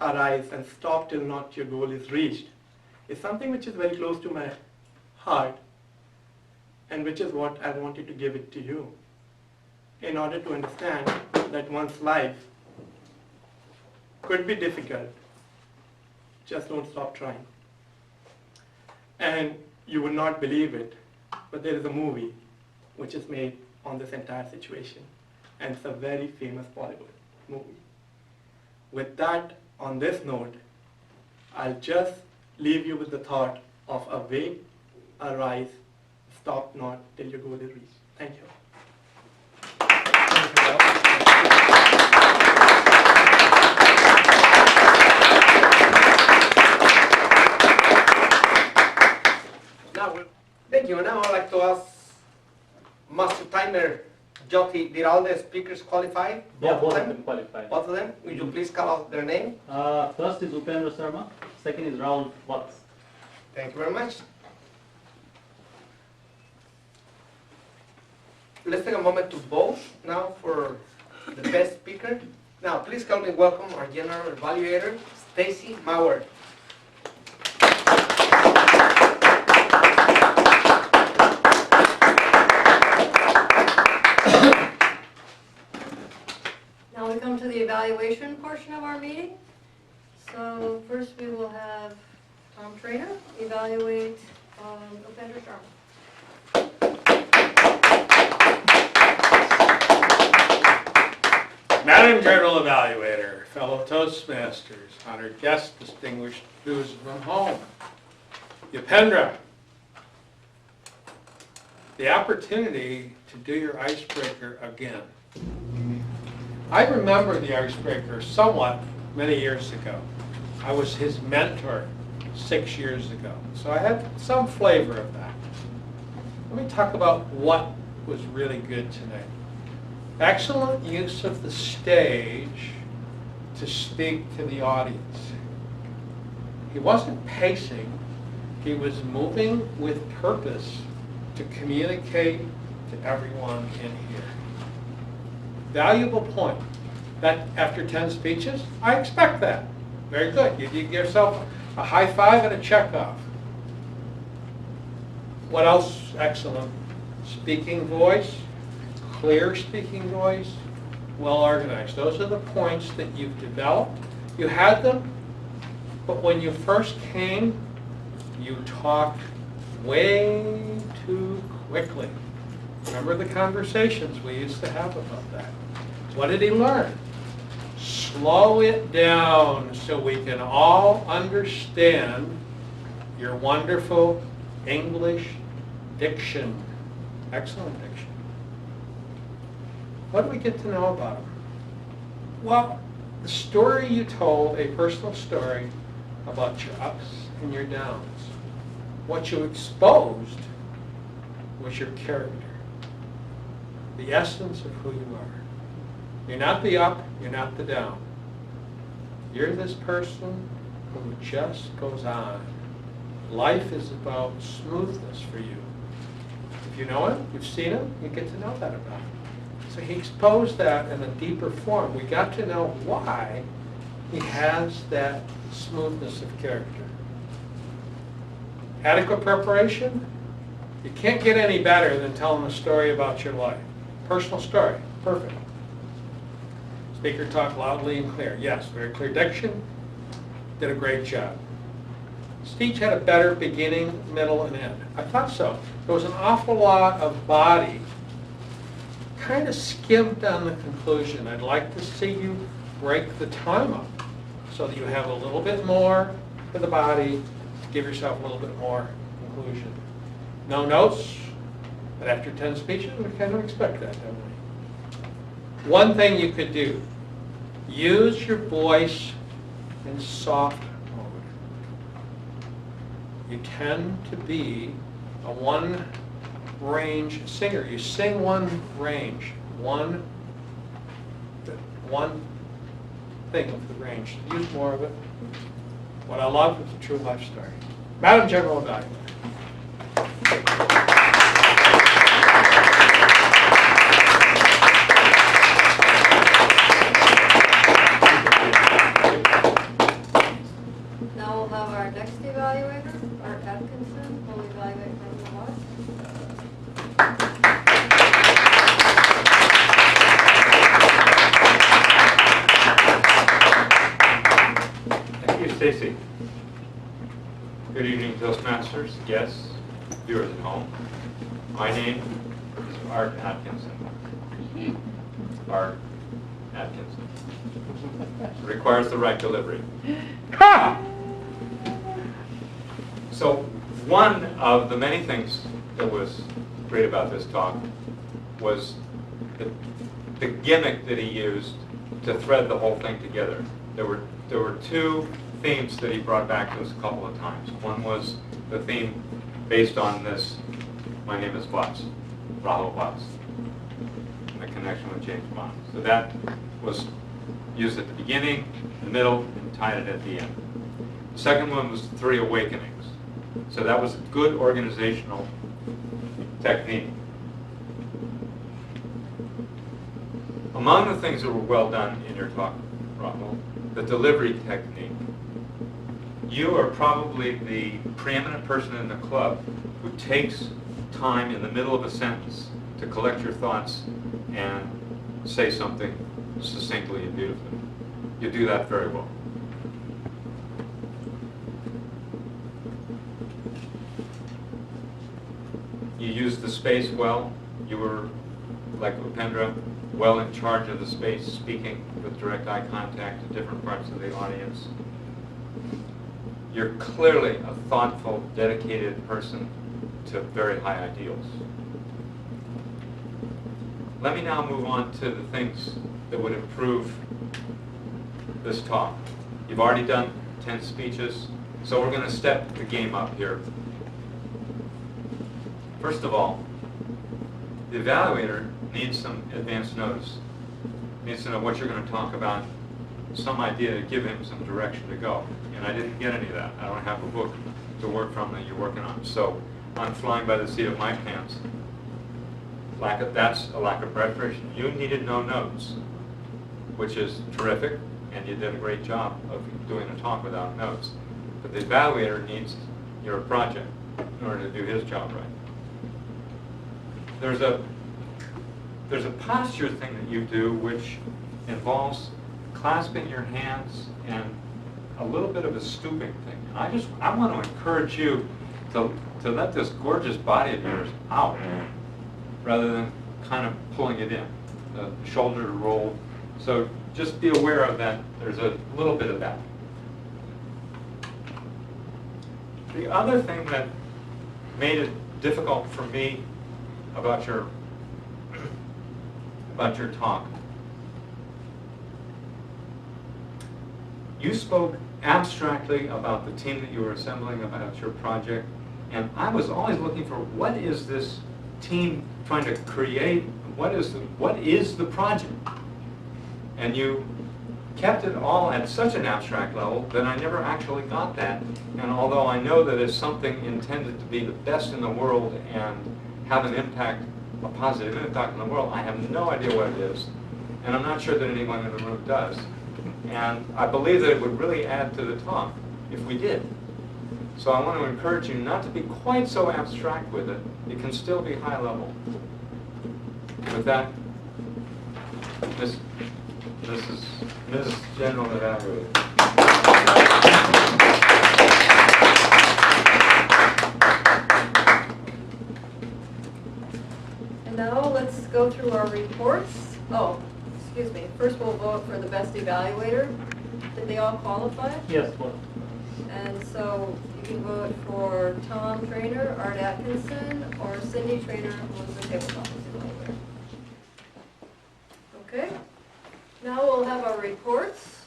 arise, and stop till not your goal is reached is something which is very close to my heart, and which is what I wanted to give it to you, in order to understand that one's life could be difficult. Just don't stop trying. And you would not believe it, but there is a movie which is made on this entire situation, and it's a very famous Bollywood movie. With that, on this note, I'll just leave you with the thought of awake, arise, stop not till your goal is reached. Thank you. Thank you. Now I'd like to ask Master Timer Jyoti, did all the speakers qualify? Yeah, both of them qualified. Both of them? Would you please call out their name? First is Upendra Sharma, second is Rahul Watts. Thank you very much. Let's take a moment to vote now for the best speaker. Now, please help me welcome our general evaluator, Stacy Mauer. Now we come to the evaluation portion of our meeting. So first we will have Tom Trainer evaluate Upendra Sharma. Madam General Evaluator, fellow Toastmasters, honored guests, distinguished viewers from home, Upendra, the opportunity to do your icebreaker again. I remember the icebreaker somewhat many years ago. I was his mentor 6 years ago, so I had some flavor of that. Let me talk about what was really good tonight. Excellent use of the stage to speak to the audience. He wasn't pacing, he was moving with purpose to communicate to everyone in here. Valuable point. That after 10 speeches, I expect that. Very good. You give yourself a high five and a check off. What else? Excellent. Speaking voice, clear speaking voice, well organized. Those are the points that you've developed. You had them, but when you first came, you talked way too quickly. Remember the conversations we used to have about that? What did he learn? Slow it down so we can all understand your wonderful English diction. Excellent diction. What do we get to know about him? Well, the story you told, a personal story about your ups and your downs. What you exposed was your character, the essence of who you are. You're not the up, you're not the down. You're this person who just goes on. Life is about smoothness for you. If you know it, you've seen it, you get to know that about him. So he exposed that in a deeper form. We got to know why he has that smoothness of character. Adequate preparation? You can't get any better than telling a story about your life. Personal story, perfect. Speaker talked loudly and clear. Yes, very clear diction. Did a great job. Speech had a better beginning, middle, and end. I thought so. There was an awful lot of body. Kind of skimped on the conclusion. I'd like to see you break the time up so that you have a little bit more for the body, to give yourself a little bit more conclusion. No notes, but after 10 speeches, we kind of expect that, don't we? One thing you could do, use your voice in soft mode. You tend to be a one-range singer. You sing one range, one thing of the range. Use more of it. What I love is a true life story. Madam General Evaluator. Now we'll have our next evaluator, Art Atkinson, will evaluate from the left. Thank you, Stacy. Good evening, Toastmasters, guests, viewers at home. My name is Art Atkinson. Art Atkinson. It requires the right delivery. So one of the many things that was great about this talk was the gimmick that he used to thread the whole thing together. There were two themes that he brought back to us a couple of times. One was the theme based on this, my name is Watts, Rahul Watts, and the connection with James Bond. So that was used at the beginning, the middle, and tied it at the end. The second one was the three awakenings. So that was a good organizational technique. Among the things that were well done in your talk, Rahul, the delivery technique. You are probably the preeminent person in the club who takes time in the middle of a sentence to collect your thoughts and say something succinctly and beautifully. You do that very well. You used the space well. You were, like Upendra, well in charge of the space, speaking with direct eye contact to different parts of the audience. You're clearly a thoughtful, dedicated person to very high ideals. Let me now move on to the things that would improve this talk. You've already done 10 speeches, so we're going to step the game up here. First of all, the evaluator needs some advance notice. Needs to know what you're going to talk about, some idea to give him some direction to go. And I didn't get any of that. I don't have a book to work from that you're working on. So I'm flying by the seat of my pants. That's a lack of preparation. You needed no notes, which is terrific, and you did a great job of doing a talk without notes. But the evaluator needs your project in order to do his job right. There's a posture thing that you do which involves clasping your hands and a little bit of a stooping thing. And I want to encourage you to let this gorgeous body of yours out rather than kind of pulling it in, the shoulder to roll. So just be aware of that. There's a little bit of that. The other thing that made it difficult for me about your talk, you spoke abstractly about the team that you were assembling, about your project, and I was always looking for what is this team trying to create, what is the project? And you kept it all at such an abstract level that I never actually got that. And although I know that it's something intended to be the best in the world and have an impact, a positive impact on the world, I have no idea what it is. And I'm not sure that anyone in the room does. And I believe that it would really add to the talk if we did. So I want to encourage you not to be quite so abstract with it. It can still be high level. With that, this is Ms. General Evaluator. And now let's go through our reports. Oh, excuse me. First we'll vote for the best evaluator. Did they all qualify? Yes, well, And so you can vote for Tom Trainer, Art Atkinson, or Cindy Trainer, who was the tabletop evaluator. Okay. Now we'll have our reports.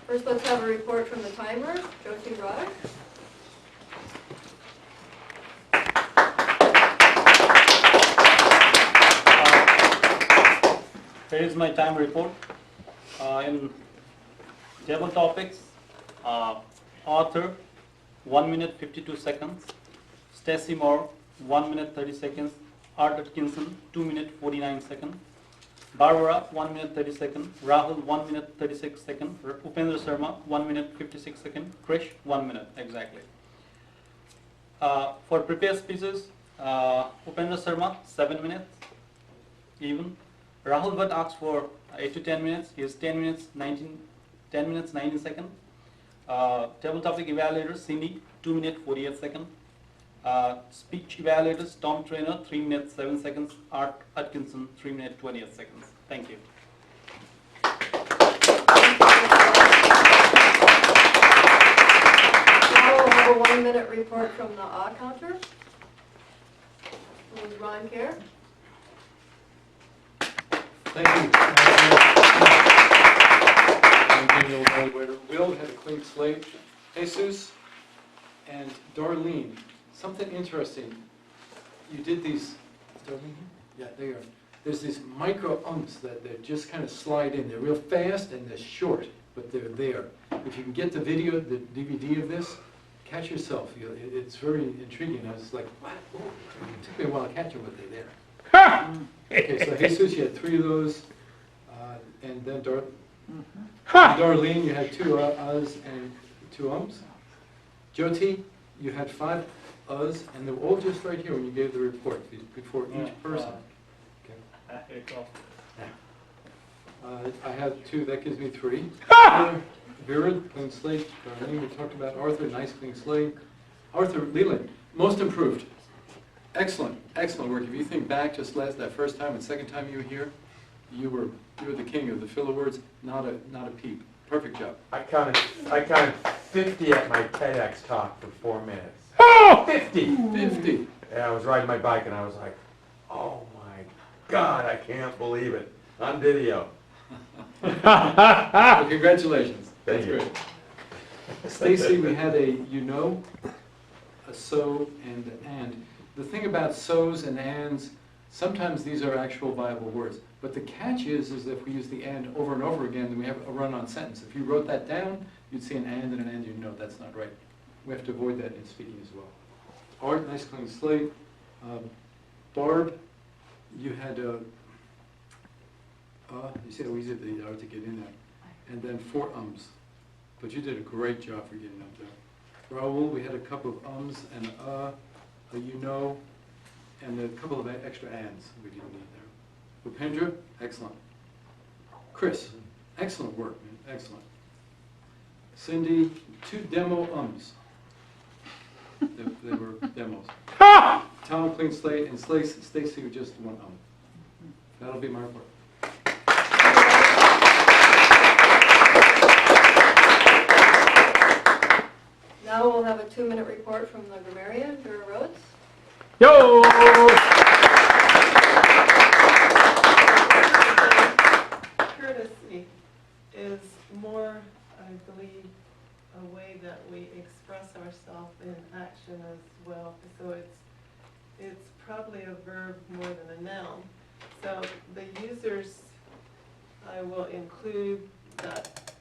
First, let's have a report from the timer, Jyoti Raj. here is my time report. In table topics, author, 1 minute 52 seconds. Stacy Moore, 1 minute 30 seconds. Art Atkinson, 2 minute 49 seconds. Barbara, 1 minute 30 seconds. Rahul, 1 minute 36 seconds. Upendra Sharma, 1 minute 56 seconds. Krish, 1 minute exactly. For prepared speeches, Upendra Sharma, 7 minutes, even. Rahul Bhatt asks for 8 to 10 minutes. He has 10 minutes 19 seconds. Table topic evaluators, Cindy, 2 minutes 48 seconds. Speech evaluators, Tom Trainer, 3 minutes 7 seconds. Art Atkinson, 3 minutes 28 seconds. Thank you. Now we'll have a 1 minute report from the odd counter. Who's Ron Kerr? Thank you. Daniel Evaluator. Will had a clean slate. Jesus and Darlene. Something interesting. You did these, Darlene? Yeah, there you are. There's these micro umps that just kind of slide in. They're real fast and they're short, but they're there. If you can get the video, the DVD of this, catch yourself. It's very intriguing. I was like, what? Oh, it took me a while to catch them, but they're there. Okay, so Jesus, you had 3 of those, and then Darlene, you had 2 uhs and 2 ums. Jyoti, you had 5 uhs, and they were all just right here when you gave the report, before each person. Okay. I had 2, that gives me 3. Vera, clean slate. Darlene, we talked about Arthur, nice clean slate. Arthur Leland, most improved. Excellent, excellent work. If you think back just that first time and second time you were here, you were the king of the filler words, not a peep. Perfect job. I counted 50 at my TEDx talk for 4 minutes. Oh! 50! 50. Yeah, I was riding my bike and I was like, oh my God, I can't believe it. On video. Well, congratulations. Thank you. Great. Stacy, we had a you know, a so, and. the thing about so's and ands, sometimes these are actual viable words. But the catch is if we use the and over and over again, then we have a run-on sentence. If you wrote that down, you'd see an and and an and, you'd know that's not right. We have to avoid that in speaking as well. Art, nice clean slate. Barb, you had you see how easy they are to get in there. And then 4 ums. But you did a great job for getting up there. Raul, we had a couple of ums and a you know, and a couple of extra ands we didn't need there. Upendra, excellent. Chris, excellent work, man, excellent. Cindy, 2 demo ums. They were demos. Tom, clean slate, and Stacy with just 1 That'll be my report. Now we'll have a 2-minute report from the grammarian, Vera Rhodes. Yo! Courtesy is more, I believe, a way that we express ourselves in action as well. So it's probably a verb more than a noun. So the users, I will include that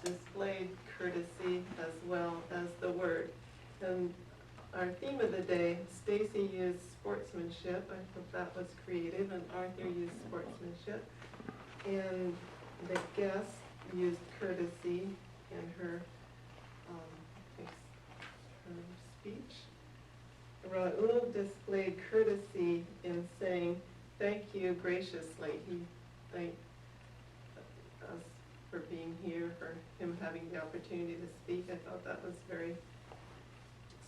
displayed courtesy as well as the word. And our theme of the day, Stacy used sportsmanship. I thought that was creative, and Arthur used sportsmanship. And the guest used courtesy in her speech. Raul displayed courtesy in saying thank you graciously. He thanked us for being here, for him having the opportunity to speak. I thought that was very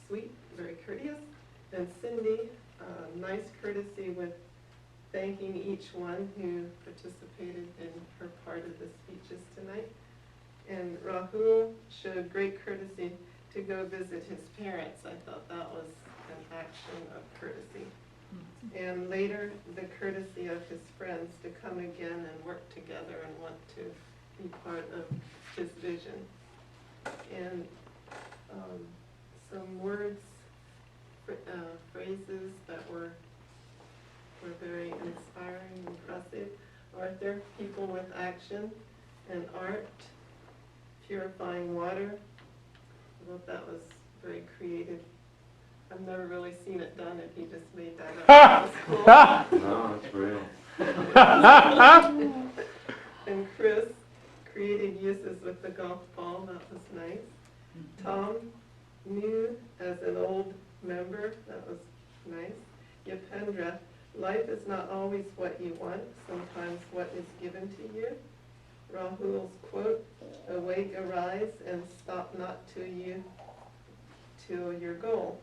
sweet, very courteous. And Cindy, nice courtesy with thanking each one who participated in her part of the speeches tonight. And Rahul showed great courtesy to go visit his parents. I thought that was an action of courtesy. And later, the courtesy of his friends to come again and work together and want to be part of his vision. And some words, phrases that were very inspiring, impressive. Arthur, people with action, and Art, purifying water. I thought that was very creative. I've never really seen it done if he just made that up. That was cool. No, it's real. And Chris, creative uses with the golf ball. That was nice. Tom, new as an old member. That was nice. Yapendra, life is not always what you want, sometimes what is given to you. Rahul's quote, awake, arise, and stop not till your goal.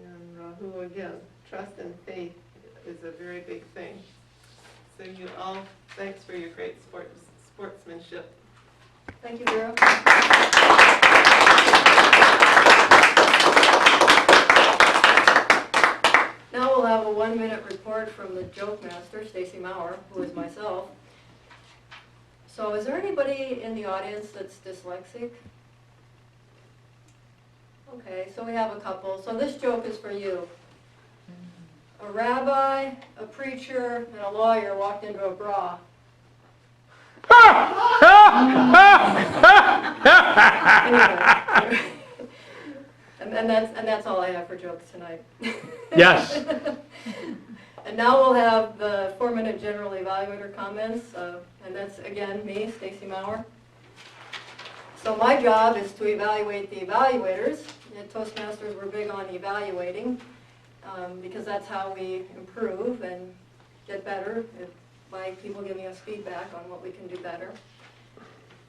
And Rahul again, trust and faith is a very big thing. So you all, thanks for your great sportsmanship. Thank you, Vera. Now we'll have a 1-minute report from the joke master, Stacy Maurer, who is myself. So is there anybody in the audience that's dyslexic? Okay, so we have a couple. So this joke is for you. A rabbi, a preacher, and a lawyer walked into a bra. And that's all I have for jokes tonight. Yes. And now we'll have the 4-minute general evaluator comments, and that's again me, Stacy Maurer. So my job is to evaluate the evaluators. At Toastmasters, we're big on evaluating because that's how we improve and get better by people giving us feedback on what we can do better.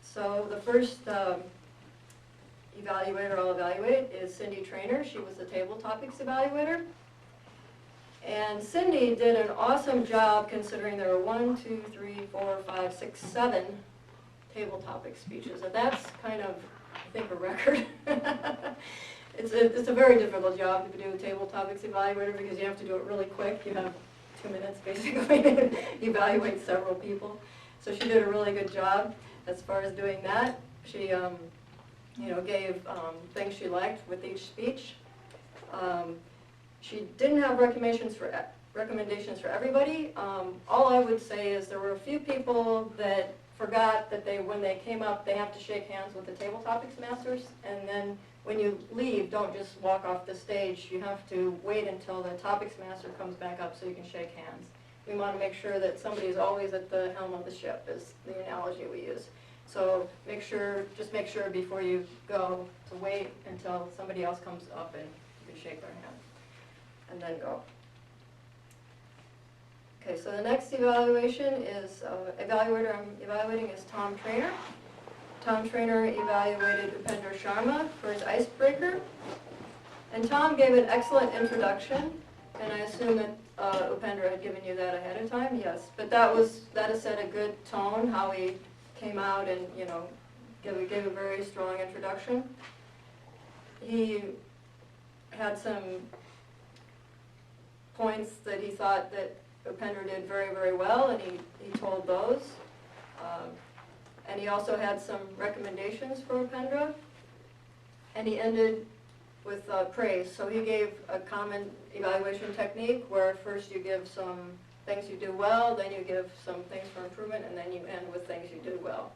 So the first evaluator I'll evaluate is Cindy Trainer. She was the table topics evaluator. And Cindy did an awesome job considering there were 1, 2, 3, 4, 5, 6, 7 table topic speeches. And that's kind of, I think, a record. It's a very difficult job to do a table topics evaluator because you have to do it really quick. You have 2 minutes basically to evaluate several people. So she did a really good job as far as doing that. She gave things she liked with each speech. She didn't have recommendations for everybody. All I would say is there were a few people that forgot that when they came up, they have to shake hands with the table topics masters, and then when you leave, don't just walk off the stage. You have to wait until the topics master comes back up so you can shake hands. We want to make sure that somebody is always at the helm of the ship, is the analogy we use. So just make sure before you go to wait until somebody else comes up and you can shake their hand, and then go. Okay, so the next evaluation is, evaluator I'm evaluating is Tom Trainer. Tom Trainer evaluated Upendra Sharma for his icebreaker. And Tom gave an excellent introduction, and I assume that Upendra had given you that ahead of time, yes. But that has set a good tone, how he came out and, gave a very strong introduction. He had some points that he thought that Upendra did very, very well, and he told those. And he also had some recommendations for Upendra. And he ended with praise. So he gave a common evaluation technique where first you give some things you do well, then you give some things for improvement, and then you end with things you do well.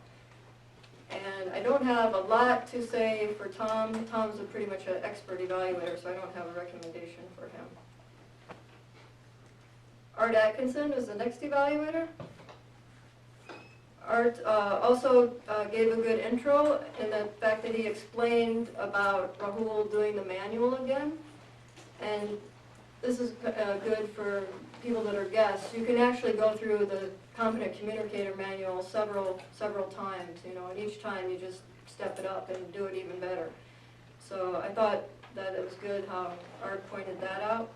And I don't have a lot to say for Tom. Tom's pretty much an expert evaluator, so I don't have a recommendation for him. Art Atkinson is the next evaluator. Art also gave a good intro in the fact that he explained about Rahul doing the manual again. And this is good for people that are guests. You can actually go through the Competent Communicator manual several times, and each time you just step it up and do it even better. So I thought that it was good how Art pointed that out.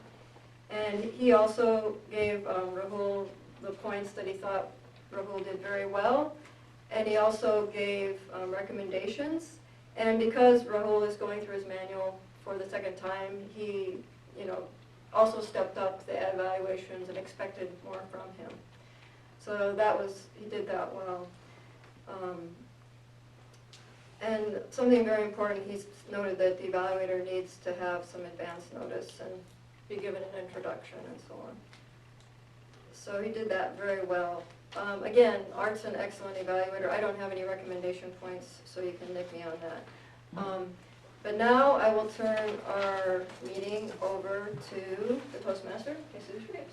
And he also gave Rahul the points that he thought Rahul did very well, and he also gave recommendations. And because Rahul is going through his manual for the second time, he, also stepped up the evaluations and expected more from him. So he did that well. And something very important, he's noted that the evaluator needs to have some advance notice and be given an introduction and so on. So he did that very well. Again, Art's an excellent evaluator. I don't have any recommendation points, so you can nick me on that. But now I will turn our meeting over to the Toastmaster, Jesus Rodriguez.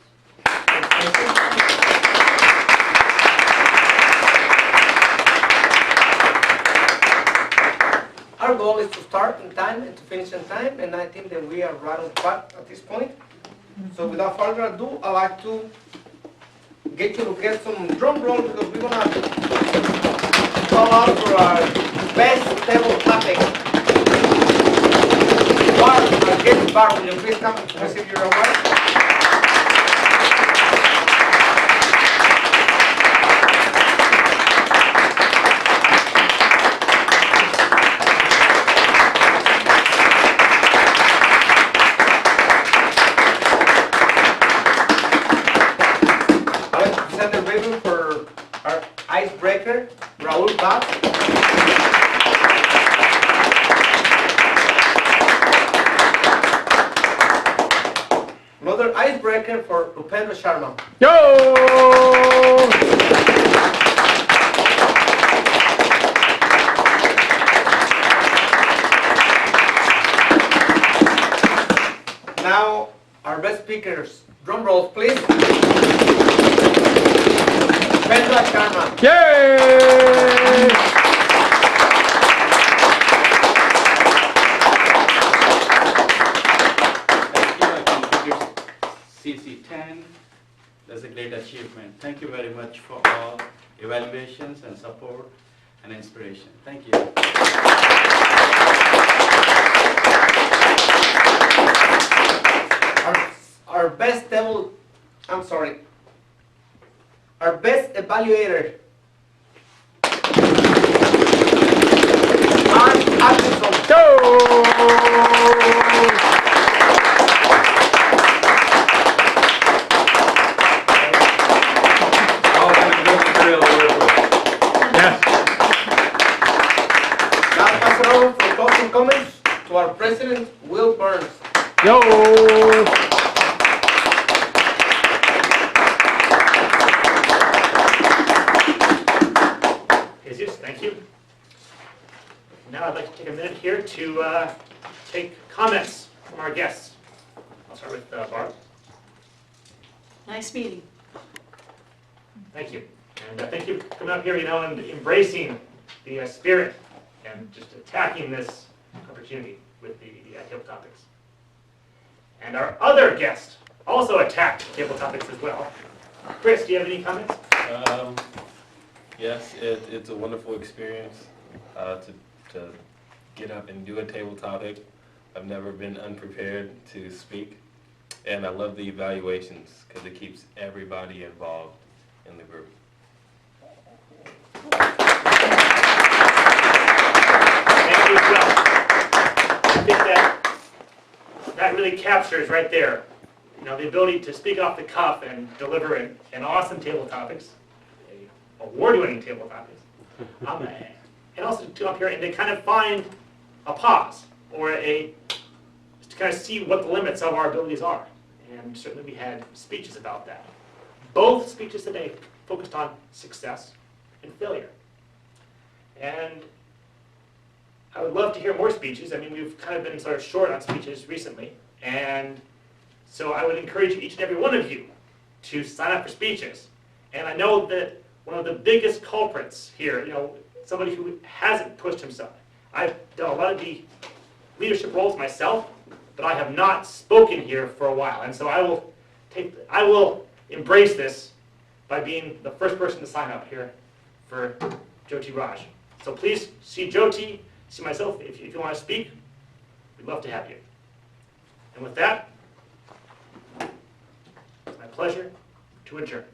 Our goal is to start in time and to finish in time, and I think that we are right on track at this point. So without further ado, I'd like to get you to get some drum roll because we're going to call out for our best table topic. Bar, our guest Bar, will you please come and receive your award? For our icebreaker, Rahul Bhatt. Another icebreaker for Upendra Sharma. Yo! Now, our best speakers. Drum rolls, please. Upendra Sharma. Yay! CC10. That's a great achievement. Thank you very much for all evaluations and support and inspiration. Thank you. Our best our best evaluator. Atkinson. Now pass it over for closing comments to our president, Will Burns. Yo! Jesus, thank you. Now I'd like to take a minute here to take comments from our guests. I'll start with Barb. Nice meeting. Thank you. And thank you for coming up here, and embracing the spirit and just attacking this opportunity with the table topics. And our other guest also attacked table topics as well. Chris, do you have any comments? Yes, it's a wonderful experience to get up and do a table topic. I've never been unprepared to speak, and I love the evaluations because it keeps everybody involved in the group. Thank you as well. I think that really captures right there, the ability to speak off the cuff and deliver an awesome table topics, award-winning table topics, and also to come up here and to kind of find a pause or just to kind of see what the limits of our abilities are. And certainly we had speeches about that. Both speeches today focused on success and failure. And I would love to hear more speeches. I mean, we've kind of been sort of short on speeches recently. And so I would encourage each and every one of you to sign up for speeches. And I know that one of the biggest culprits here, somebody who hasn't pushed himself. I've done a lot of the leadership roles myself, but I have not spoken here for a while. And so I will embrace this by being the first person to sign up here for Jyoti Raj. So please see Jyoti, see myself. If you want to speak, we'd love to have you. And with that, it's my pleasure to adjourn.